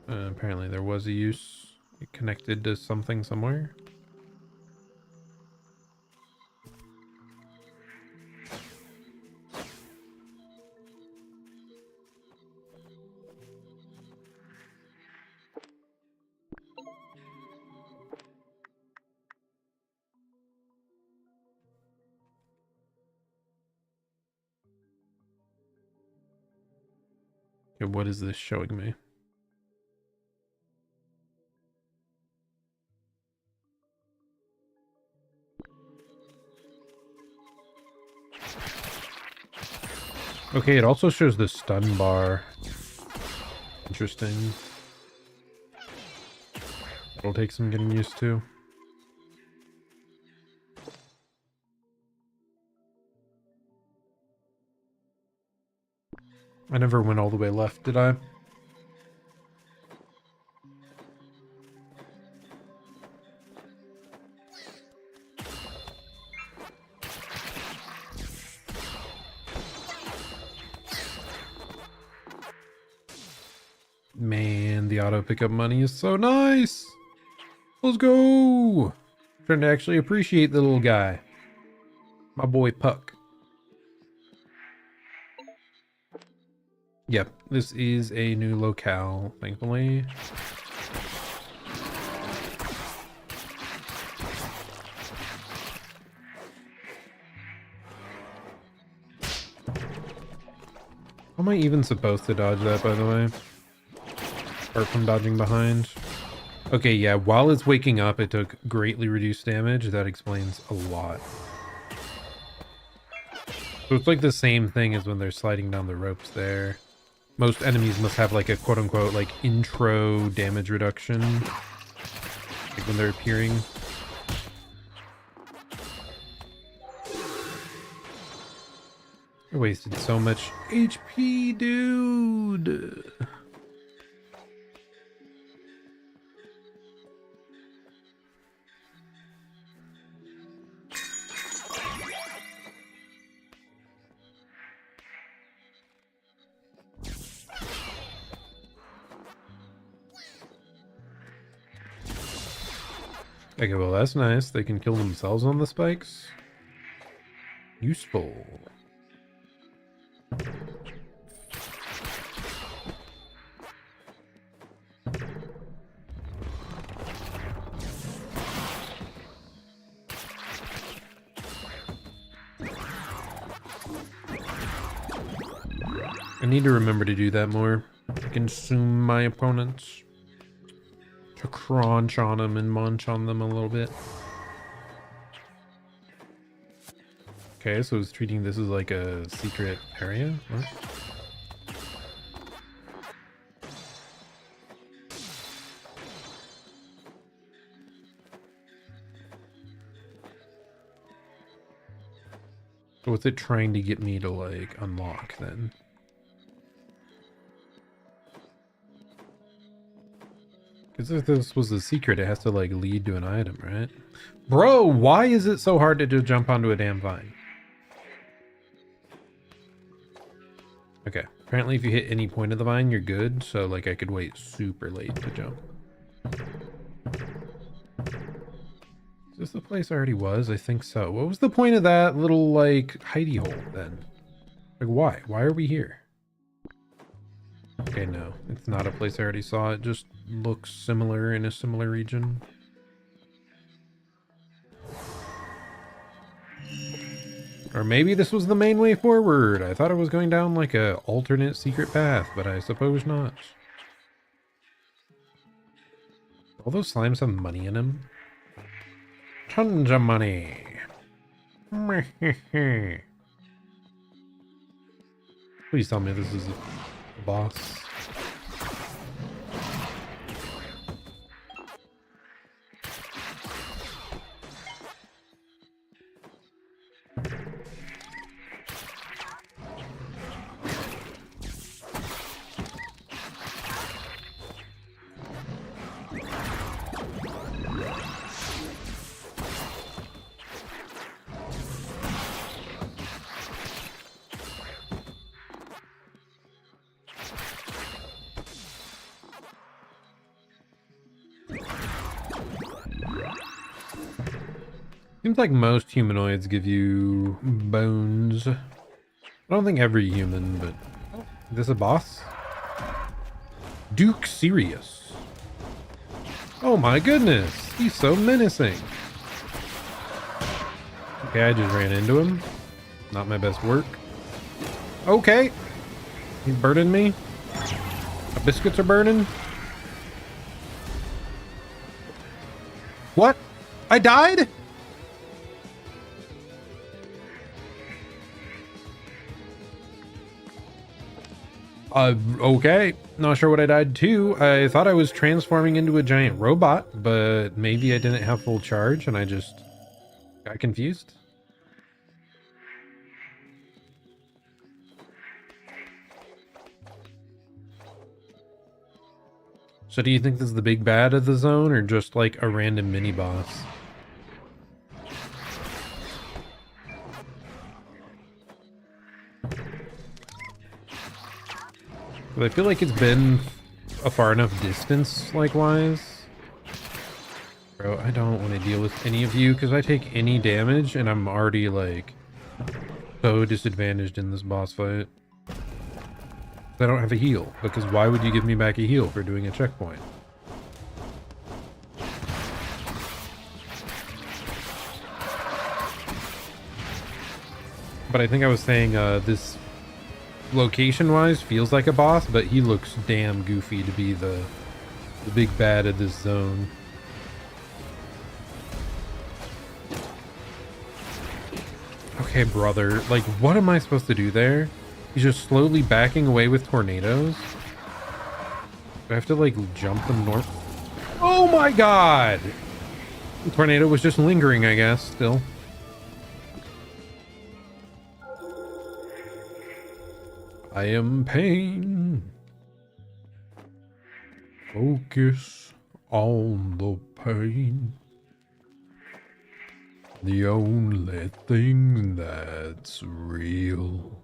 Apparently there was a use. It connected to something somewhere. Okay, what is this showing me? Okay, it also shows the stun bar. Interesting. It'll take some getting used to. I never went all the way left, did I? Man, the auto pickup money is so nice. Let's go. Trying to actually appreciate the little guy. My boy Puck. Yep, this is a new locale, thankfully. How am I even supposed to dodge that, by the way? Apart from dodging behind. Okay, yeah, while it's waking up, it took greatly reduced damage. That explains a lot. So it's like the same thing as when they're sliding down the ropes there. Most enemies must have like a quote-unquote like intro damage reduction. Like when they're appearing. I wasted so much HP, dude. Okay, well that's nice. They can kill themselves on the spikes. Useful. I need to remember to do that more. To consume my opponents. To crunch on them and munch on them a little bit. Okay, so it's treating this as like a secret area? What? So what's it trying to get me to like unlock then? Because if this was a secret, it has to like lead to an item, right? Bro, why is it so hard to just jump onto a damn vine? Okay, apparently if you hit any point of the vine, you're good. So like I could wait super late to jump. Is this the place I already was? I think so. What was the point of that little like hidey hole then? Like why? Why are we here? Okay, no, it's not a place I already saw. It just looks similar in a similar region. Or maybe this was the main way forward. I thought it was going down like a alternate secret path, but I suppose not. All those slimes have money in them. Tons of money. Please tell me this is a boss. Seems like most humanoids give you bones. I don't think every human, but... Is this a boss? Duke Sirius. Oh my goodness, he's so menacing. Okay, I just ran into him. Not my best work. Okay. He's burning me. My biscuits are burning. What? I died? Okay. Not sure what I died to. I thought I was transforming into a giant robot, but maybe I didn't have full charge and I just got confused. So do you think this is the big bad of the zone or just like a random mini boss? But I feel like it's been a far enough distance, likewise. Bro, I don't want to deal with any of you because I take any damage and I'm already like so disadvantaged in this boss fight. I don't have a heal, because why would you give me back a heal for doing a checkpoint? But I think I was saying this location-wise feels like a boss, but he looks damn goofy to be the big bad of this zone. Okay, brother, like what am I supposed to do there? He's just slowly backing away with tornadoes. Do I have to like jump them north? Oh my god! The tornado was just lingering, I guess, still. I am pain. Focus on the pain. The only thing that's real.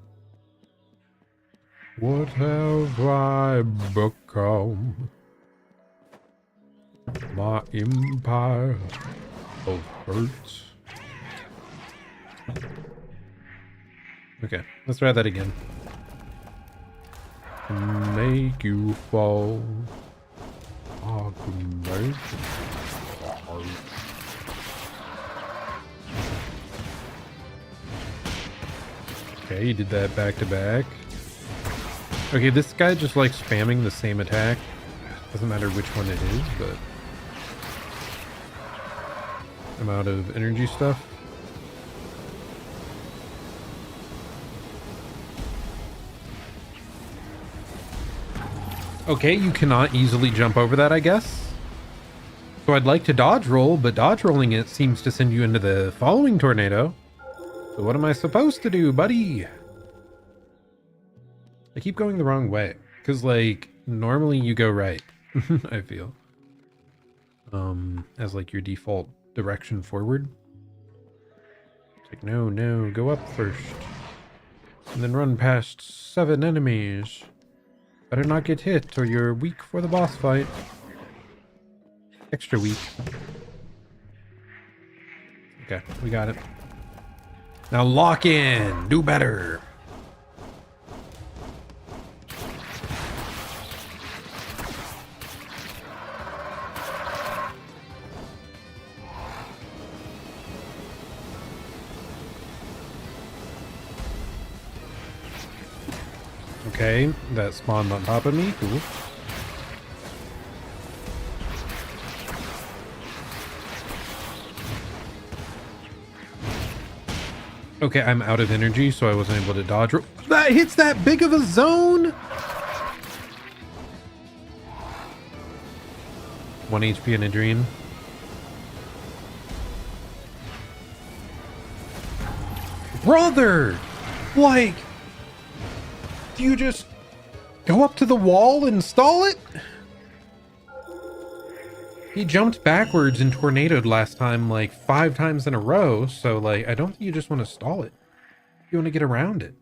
What have I become? My empire of hurts. Okay, let's try that again. Make you fall. I can make you fall. Okay, you did that back to back. Okay, this guy just like spamming the same attack. Doesn't matter which one it is, but I'm out of energy stuff. Okay, you cannot easily jump over that, I guess. So I'd like to dodge roll, but dodge rolling it seems to send you into the following tornado. So what am I supposed to do, buddy? I keep going the wrong way because like normally you go right. I feel as like your default direction forward. It's like no, go up first and then run past 7 enemies. Better not get hit or you're weak for the boss fight. Extra weak. Okay, we got it. Now lock in, do better. Okay, that spawned on top of me. Cool. Okay, I'm out of energy, so I wasn't able to dodge. That hits that big of a zone? 1 HP in a dream. Brother! Like... Do you just go up to the wall and stall it? He jumped backwards and tornadoed last time like 5 times in a row, so like I don't think you just want to stall it. You want to get around it.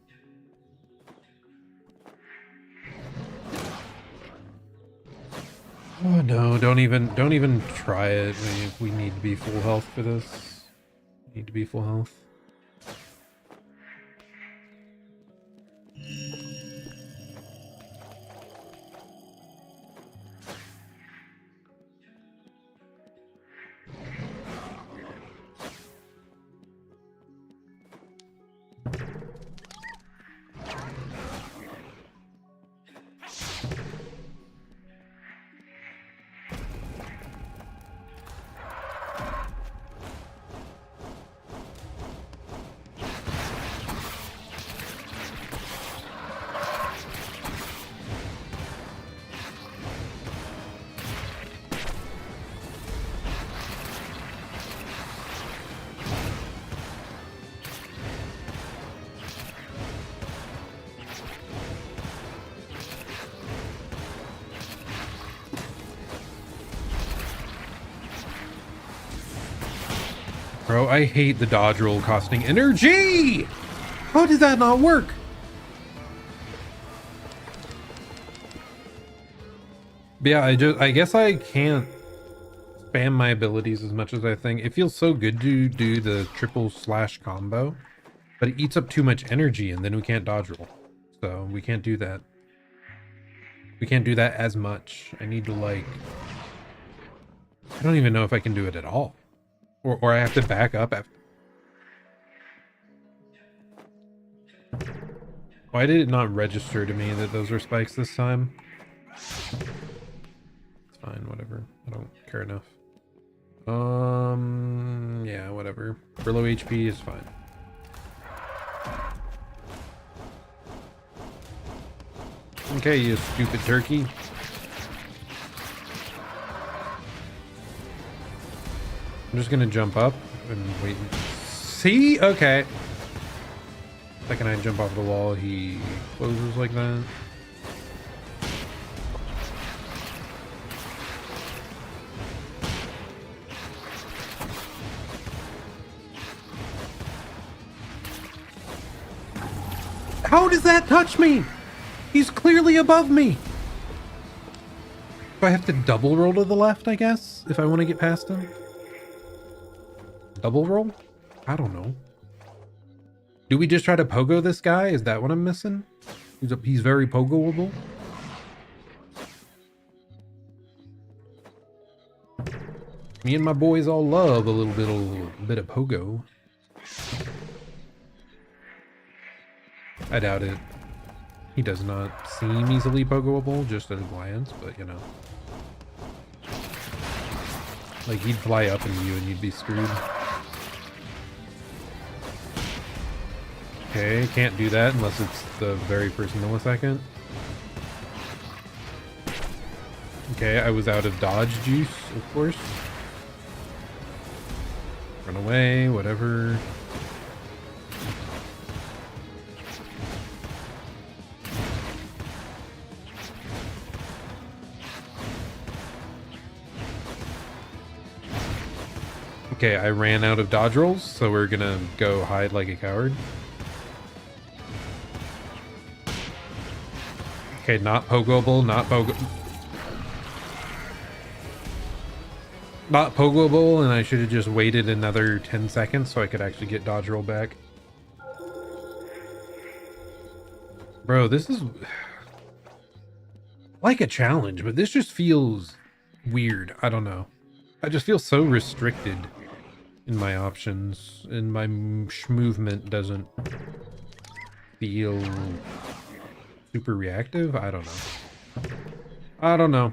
Oh no, don't even try it. We need to be full health for this. Need to be full health. Bro, I hate the dodge roll costing energy! How did that not work? But yeah, I guess I can't spam my abilities as much as I think. It feels so good to do the triple slash combo, but it eats up too much energy and then we can't dodge roll. So we can't do that. We can't do that as much. I need to like... I don't even know if I can do it at all. Or I have to back up after. Why did it not register to me that those were spikes this time? It's fine, whatever. I don't care enough. Yeah, whatever. For low HP is fine. Okay, you stupid turkey. I'm just gonna jump up and wait. See? Okay. Second I jump off the wall, he closes like that. How does that touch me? He's clearly above me. Do I have to double roll to the left, I guess, if I want to get past him? Double roll? I don't know. Do we just try to pogo this guy? Is that what I'm missing? He's very pogoable. Me and my boys all love a little bit of pogo. I doubt it. He does not seem easily pogoable, just at a glance, but you know. Like he'd fly up into you and you'd be screwed. Okay, can't do that unless it's the very first millisecond. Okay, I was out of dodge juice, of course. Run away, whatever. Okay, I ran out of dodge rolls, so we're gonna go hide like a coward. Okay, not pogoable, not pogoable, and I should have just waited another 10 seconds so I could actually get dodge roll back. Bro, this is like a challenge, but this just feels weird. I don't know. I just feel so restricted in my options, and my movement doesn't feel super reactive. I don't know. I don't know.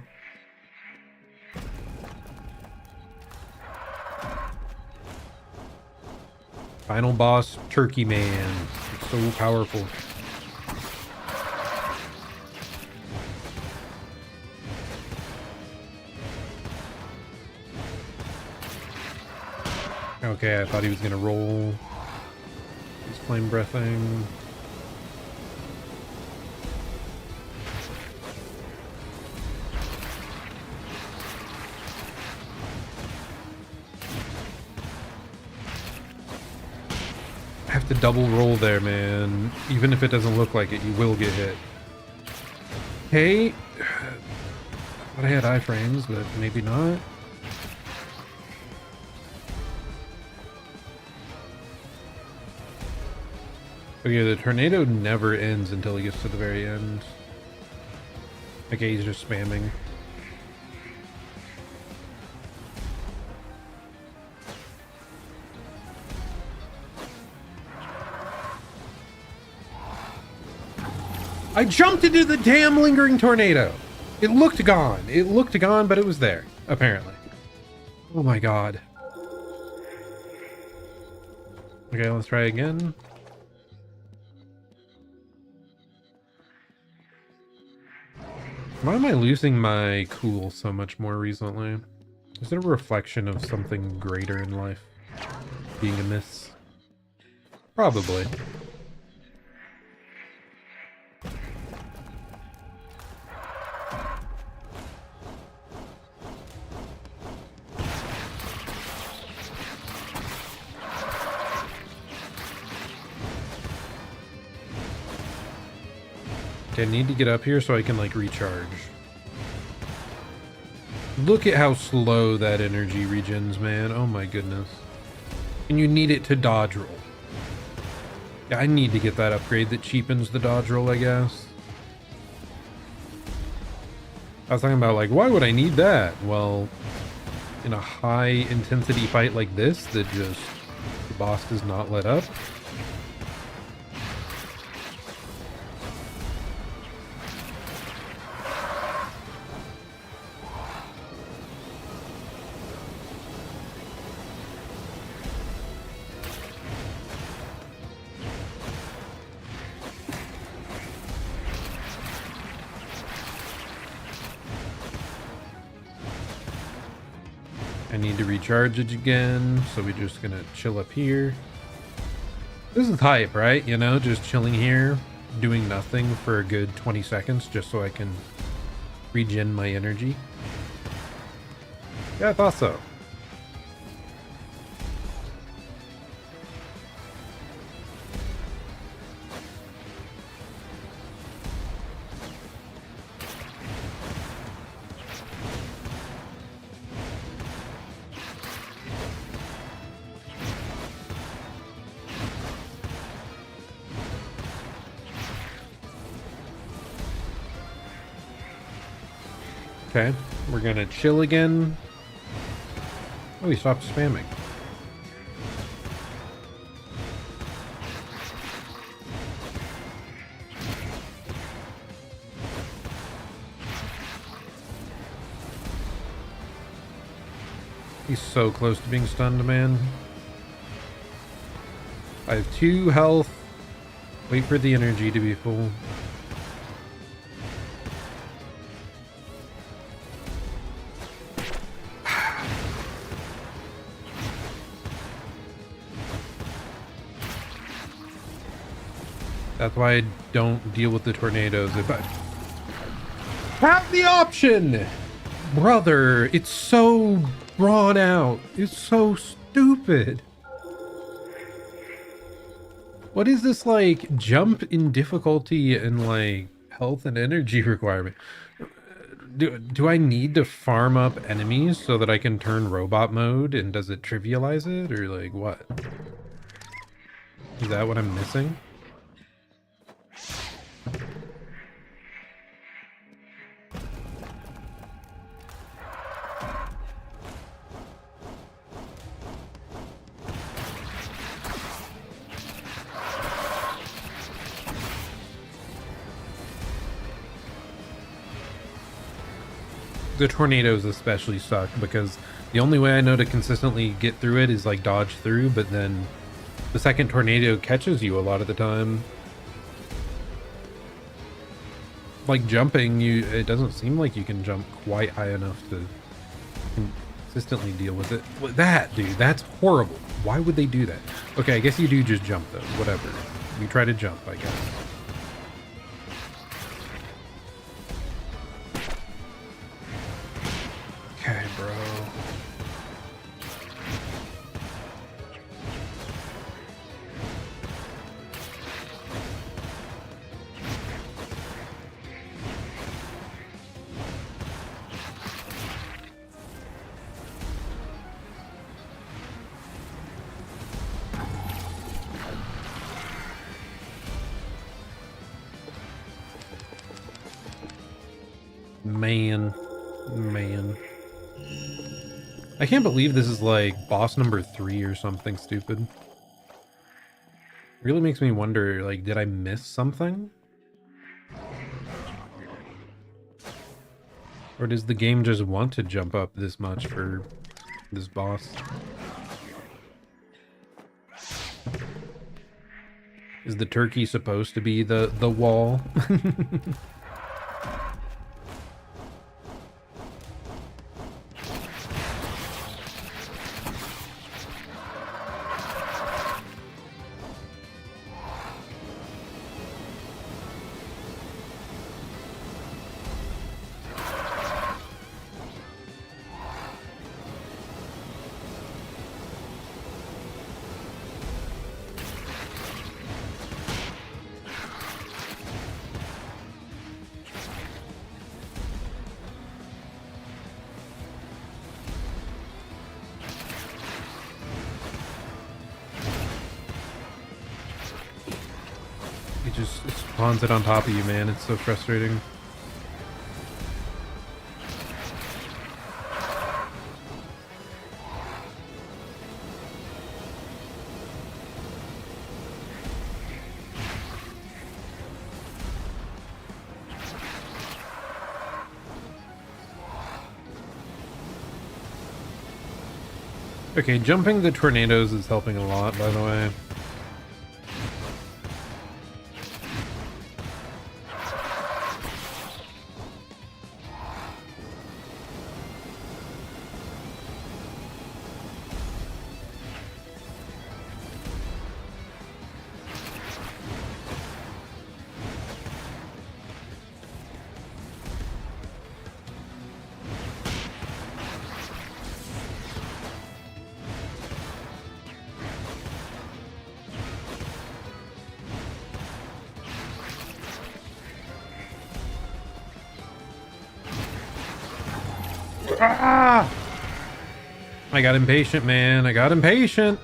Final boss, Turkey Man. It's so powerful. Okay, I thought he was gonna roll. He's flame breathing. I have to double roll there, man. Even if it doesn't look like it, you will get hit. Okay. I thought I had iframes, but maybe not. Okay, the tornado never ends until he gets to the very end. Okay, he's just spamming. I jumped into the damn lingering tornado. It looked gone. It looked gone, but it was there, apparently. Oh my god. Okay, let's try again. Why am I losing my cool so much more recently? Is it a reflection of something greater in life being amiss? Probably. Okay, I need to get up here so I can like recharge. Look at how slow that energy regens, man. Oh my goodness. And you need it to dodge roll. Yeah, I need to get that upgrade that cheapens the dodge roll, I guess. I was talking about like, why would I need that? Well, in a high intensity fight like this that just the boss does not let up. I need to recharge it again, so we're just gonna chill up here. This is hype, right? You know, just chilling here, doing nothing for a good 20 seconds just so I can regen my energy. Yeah, I thought so. Okay, we're gonna chill again. Oh, he stopped spamming. He's so close to being stunned, man. I have 2 health. Wait for the energy to be full. That's why I don't deal with the tornadoes. If I have the option, brother, it's so drawn out. It's so stupid. What is this like jump in difficulty and like health and energy requirement? Do I need to farm up enemies so that I can turn robot mode, and does it trivialize it, or like what? Is that what I'm missing? The tornadoes especially suck because the only way I know to consistently get through it is like dodge through, but then the second tornado catches you a lot of the time. Like jumping, it doesn't seem like you can jump quite high enough to consistently deal with it. That, dude, that's horrible. Why would they do that? Okay, I guess you do just jump though, whatever. You try to jump, I guess. Okay, bro. Man. I can't believe this is like boss number 3 or something stupid. Really makes me wonder, like, did I miss something? Or does the game just want to jump up this much for this boss? Is the turkey supposed to be the wall? It spawns it on top of you, man. It's so frustrating. Okay, jumping the tornadoes is helping a lot, by the way. Ah! I got impatient, man. I got impatient.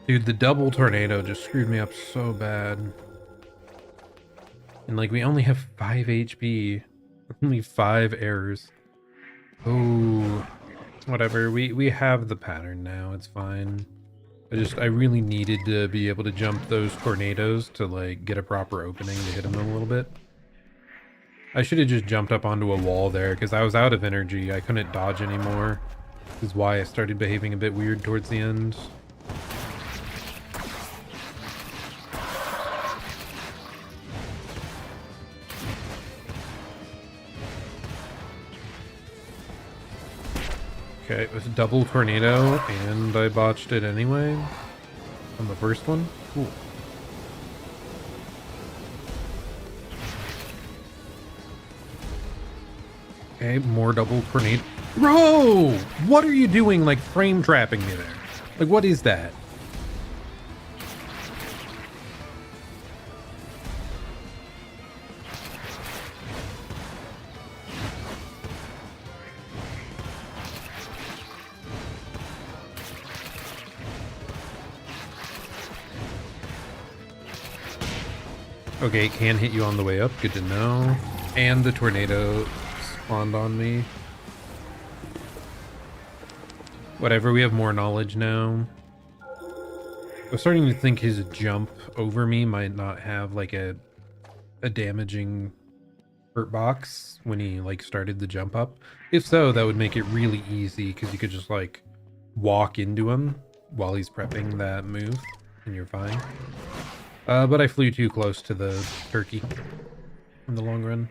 Dude, the double tornado just screwed me up so bad. And like, we only have 5 HP. Only 5 errors. Oh, whatever. We have the pattern now. It's fine. I really needed to be able to jump those tornadoes to like get a proper opening to hit them a little bit. I should have just jumped up onto a wall there because I was out of energy. I couldn't dodge anymore. This is why I started behaving a bit weird towards the end. Okay, it was a double tornado and I botched it anyway on the first one. Cool. Okay, more double tornado. Bro! What are you doing, like, frame trapping me there? Like, what is that? Okay, it can hit you on the way up. Good to know. And the tornado spawned on me. Whatever, we have more knowledge now. I was starting to think his jump over me might not have like a damaging hurt box when he like started the jump up. If so, that would make it really easy because you could just like walk into him while he's prepping that move and you're fine. But I flew too close to the turkey in the long run.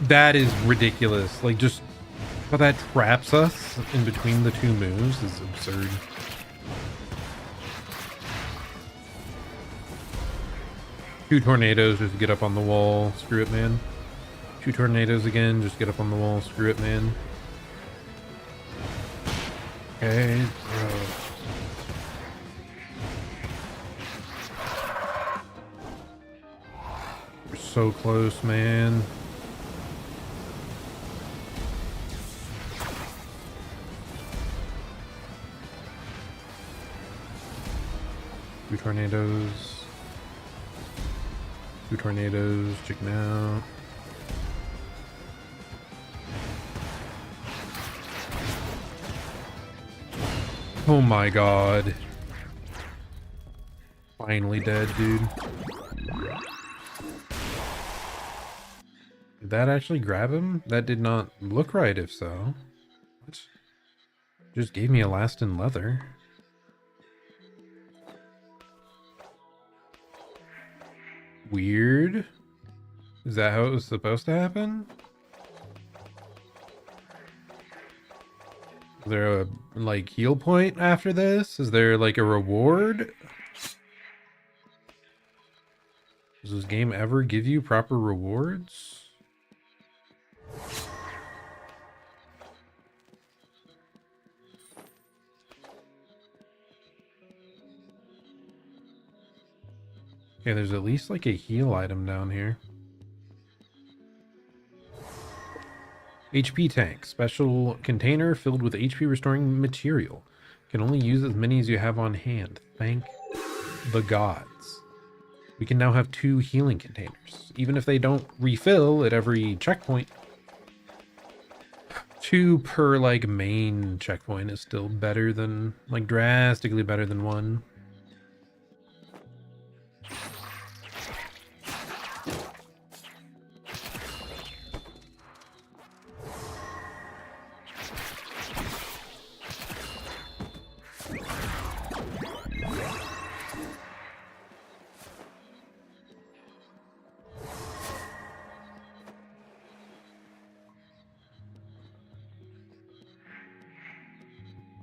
That is ridiculous. Like, just how that traps us in between the two moves is absurd. 2 tornadoes, just get up on the wall. Screw it, man. 2 tornadoes again, just get up on the wall. Screw it, man. Okay, we're so close, man. Two tornadoes. 2 tornadoes, chicken out. Oh my god. Finally dead, dude. Did that actually grab him? That did not look right if so. What? Just gave me a last in leather. Weird. Is that how it was supposed to happen? Is there a, like, heal point after this? Is there, like, a reward? Does this game ever give you proper rewards? Okay, there's at least, like, a heal item down here. HP tank. Special container filled with HP restoring material. Can only use as many as you have on hand. Thank the gods. We can now have 2 healing containers. Even if they don't refill at every checkpoint. 2 per, like, main checkpoint is still better than, like, drastically better than 1.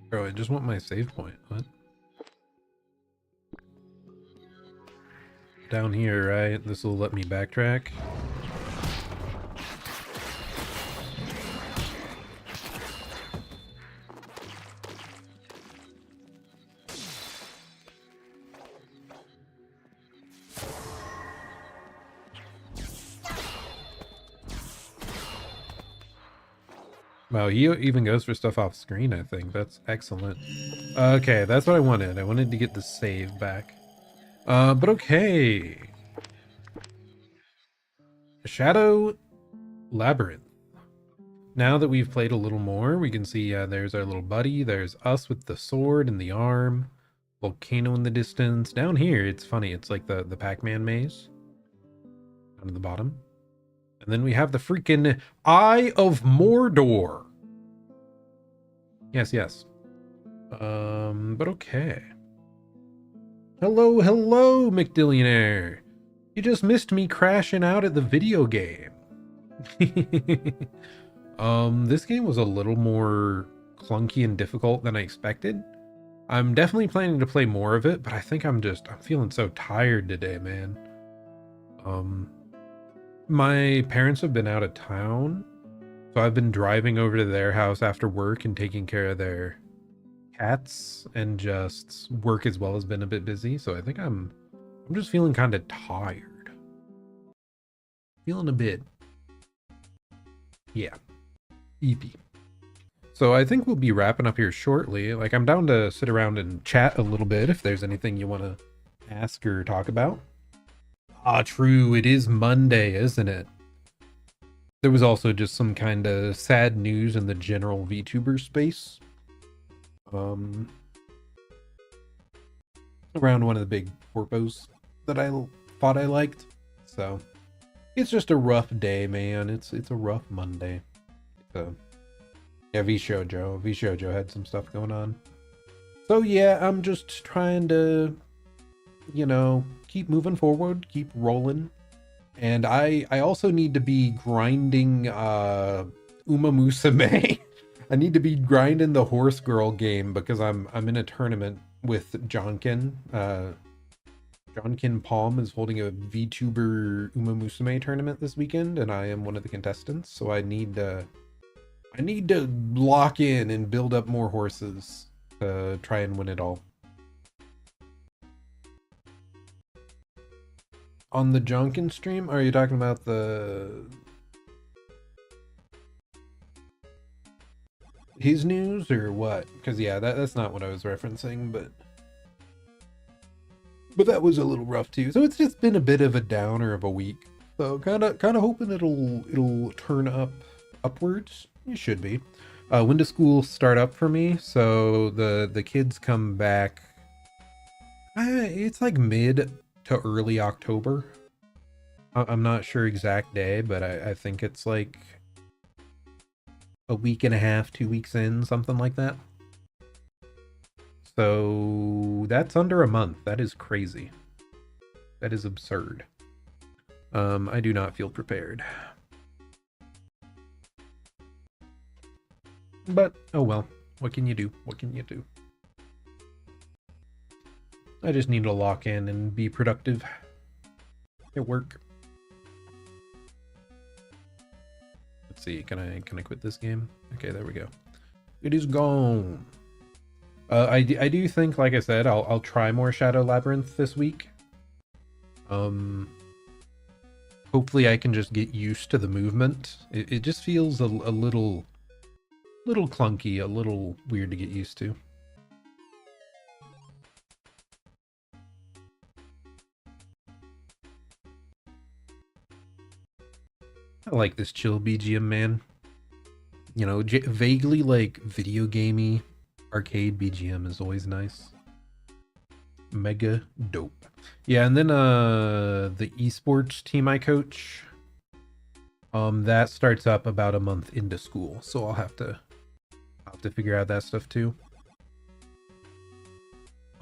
Bro, I just want my save point. What? Down here, right? This will let me backtrack. Wow, he even goes for stuff off screen, I think. That's excellent. Okay, that's what I wanted. I wanted to get the save back. But okay. Shadow Labyrinth. Now that we've played a little more, we can see there's our little buddy. There's us with the sword and the arm. Volcano in the distance. Down here, it's funny. It's like the Pac-Man maze. Down to the bottom. And then we have the freaking Eye of Mordor. Yes, yes. But okay. Hello, hello, McDillionaire. You just missed me crashing out at the video game. This game was a little more clunky and difficult than I expected. I'm definitely planning to play more of it, but I think I'm feeling so tired today, man. My parents have been out of town, so I've been driving over to their house after work and taking care of their cats, and just work as well has been a bit busy. So I think I'm just feeling kind of tired. Feeling a bit, yeah, EP. So I think we'll be wrapping up here shortly. Like, I'm down to sit around and chat a little bit if there's anything you want to ask or talk about. Ah, true. It is Monday, isn't it? There was also just some kind of sad news in the general VTuber space. Around one of the big corpos that I thought I liked. So it's just a rough day, man. It's a rough Monday. So yeah, V-Shoujo had some stuff going on. So yeah, I'm just trying to, you know, keep moving forward, keep rolling. And I also need to be grinding Uma Musume. I need to be grinding the horse girl game because I'm in a tournament with Jonkin Johnkin Palm is holding a VTuber Uma Musume tournament this weekend, and I am one of the contestants, so I need to lock in and build up more horses to try and win it all. On the Jonkin stream, are you talking about his news or what? Because yeah, that's not what I was referencing, but that was a little rough too. So it's just been a bit of a downer of a week. So kind of hoping it'll turn upwards. It should be. When does school start up for me? So the kids come back. It's like mid to early October. I'm not sure exact day, but I think it's like a week and a half, 2 weeks in, something like that. So that's under a month. That is crazy. That is absurd. I do not feel prepared. But, oh well. What can you do? What can you do? I just need to lock in and be productive at work. Let's see, can I quit this game? Okay, there we go. It is gone. I do think, like I said, I'll try more Shadow Labyrinth this week. Hopefully I can just get used to the movement. It just feels a little clunky, a little weird to get used to. I like this chill BGM, man. You know, vaguely like video gamey arcade BGM is always nice. Mega dope. Yeah, and then the esports team I coach, that starts up about a month into school, so I'll have to figure out that stuff too.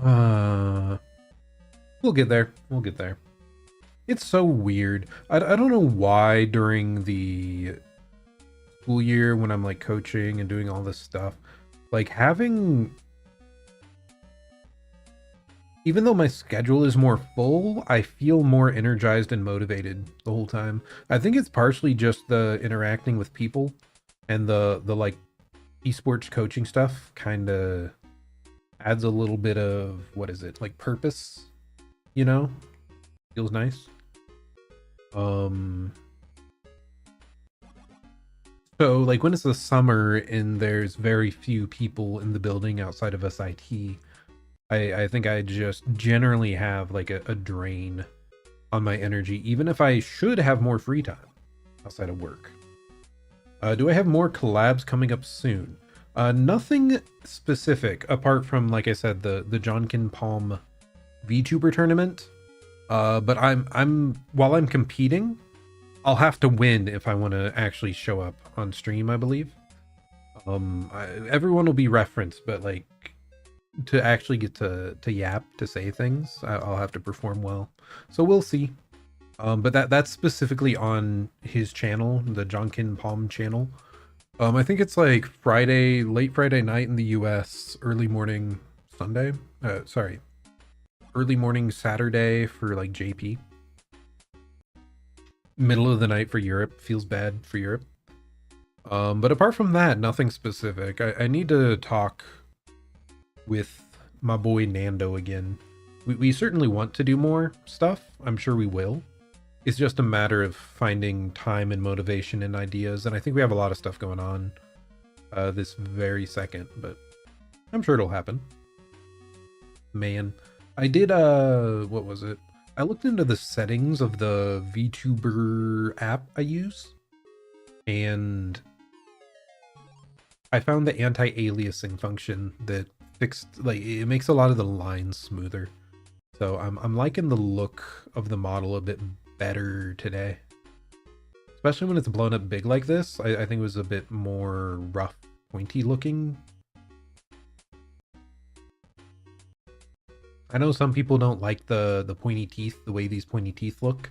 We'll get there. We'll get there. It's so weird. I don't know why during the school year when I'm like coaching and doing all this stuff, like having, even though my schedule is more full, I feel more energized and motivated the whole time. I think it's partially just the interacting with people and the like esports coaching stuff kind of adds a little bit of, what is it, like purpose, you know? Feels nice. So like when it's the summer and there's very few people in the building outside of SIT, I think I just generally have like a drain on my energy, even if I should have more free time outside of work. Do I have more collabs coming up soon? Nothing specific apart from, like I said, the Johnkin Palm VTuber tournament. But while I'm competing, I'll have to win if I want to actually show up on stream, I believe. Everyone will be referenced, but like to actually get to yap, to say things, I'll have to perform well. So we'll see. But that's specifically on his channel, the Johnkin Palm channel. I think it's like late Friday night in the US, early morning Sunday. Early morning Saturday for like JP. Middle of the night for Europe. Feels bad for Europe. But apart from that, nothing specific. I need to talk with my boy Nando again. We certainly want to do more stuff. I'm sure we will. It's just a matter of finding time and motivation and ideas. And I think we have a lot of stuff going on this very second, but I'm sure it'll happen. Man, I did, what was it? I looked into the settings of the Vtuber app I use, and I found the anti-aliasing function that fixed, like, it makes a lot of the lines smoother. So I'm liking the look of the model a bit better today. Especially when it's blown up big like this. I think it was a bit more rough, pointy looking. I know some people don't like the pointy teeth, the way these pointy teeth look.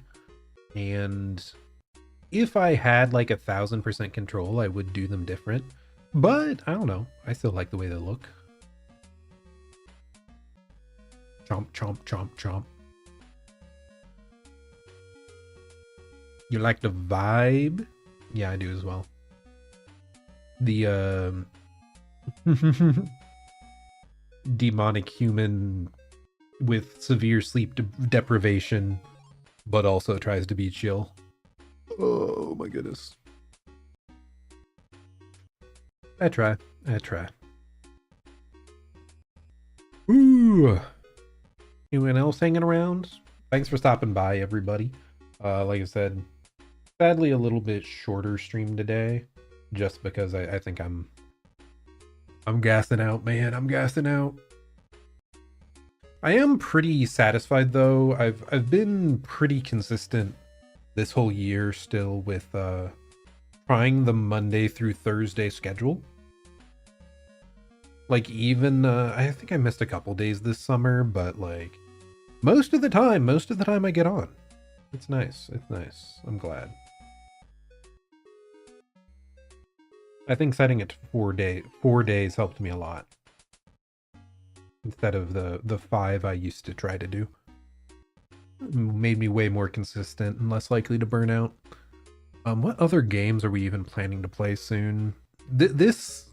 And if I had like 1000% control, I would do them different. But I don't know. I still like the way they look. Chomp, chomp, chomp, chomp. You like the vibe? Yeah, I do as well. The demonic human with severe sleep deprivation, but also tries to be chill. Oh my goodness. I try. Ooh. Anyone else hanging around? Thanks for stopping by, everybody. Like I said, sadly a little bit shorter stream today, just because I think I'm gassing out, man. I'm gassing out. I am pretty satisfied though. I've been pretty consistent this whole year still with trying the Monday through Thursday schedule. Like even I think I missed a couple days this summer, but like most of the time I get on. It's nice. It's nice. I'm glad. I think setting it to 4 days helped me a lot. Instead of the 5 I used to try to do. Made me way more consistent and less likely to burn out. What other games are we even planning to play soon? This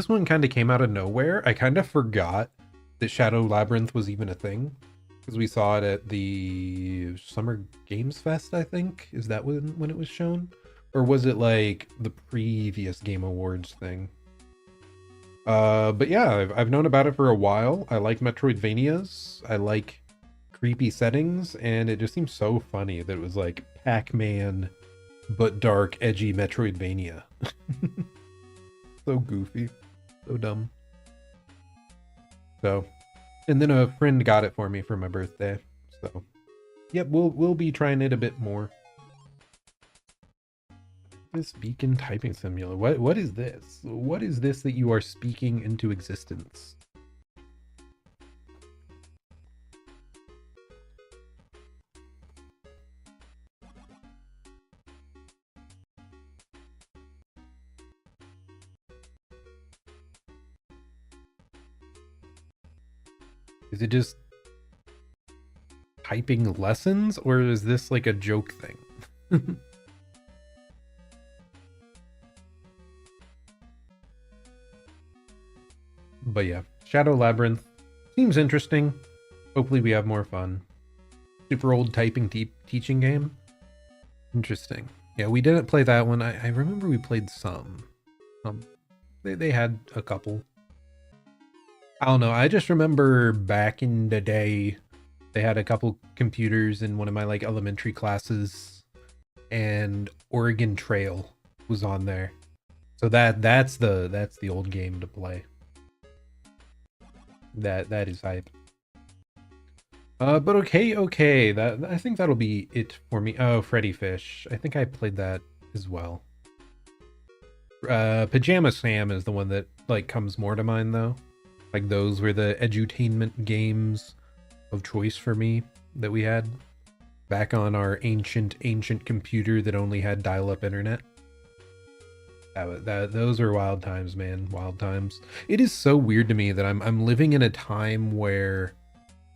one kind of came out of nowhere. I kind of forgot that Shadow Labyrinth was even a thing. Because we saw it at the Summer Games Fest, I think. Is that when it was shown? Or was it like the previous Game Awards thing? But yeah, I've known about it for a while. I like Metroidvanias. I like creepy settings, and it just seems so funny that it was like Pac-Man, but dark, edgy Metroidvania. So goofy, so dumb. So, and then a friend got it for me for my birthday. So, yep, we'll be trying it a bit more. This beacon typing simulator. What is this? What is this that you are speaking into existence? Is it just typing lessons, or is this like a joke thing? But yeah, Shadow Labyrinth seems interesting. Hopefully we have more fun. Super old typing teaching game. Interesting. Yeah, we didn't play that one. I remember we played some. They had a couple. I don't know. I just remember back in the day, they had a couple computers in one of my like elementary classes, and Oregon Trail was on there. So that's the old game to play. That is hype. But okay. That I think that'll be it for me. Oh, Freddy Fish. I think I played that as well. Pajama Sam is the one that like comes more to mind though. Like those were the edutainment games of choice for me that we had back on our ancient computer that only had dial-up internet. Those are wild times, man. Wild times. It is so weird to me that I'm living in a time where,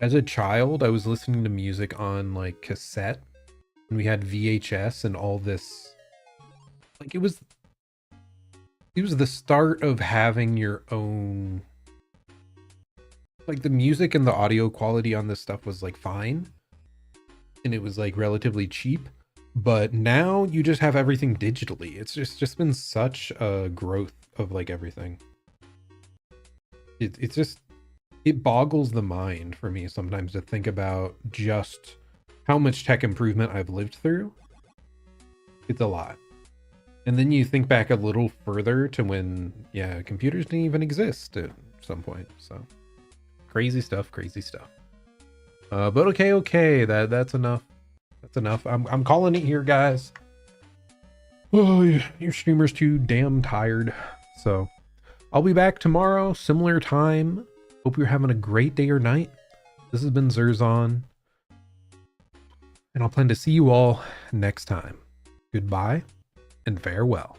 as a child, I was listening to music on like cassette, and we had VHS and all this. Like it was the start of having your own. Like the music and the audio quality on this stuff was like fine, and it was like relatively cheap. But now you just have everything digitally. It's just been such a growth of like everything. It boggles the mind for me sometimes to think about just how much tech improvement I've lived through. It's a lot. And then you think back a little further to when, yeah, computers didn't even exist at some point. So crazy stuff. But okay, that's enough. That's enough. I'm calling it here, guys. Oh, your streamer's too damn tired. So I'll be back tomorrow, similar time. Hope you're having a great day or night. This has been Zerzon, and I'll plan to see you all next time. Goodbye and farewell.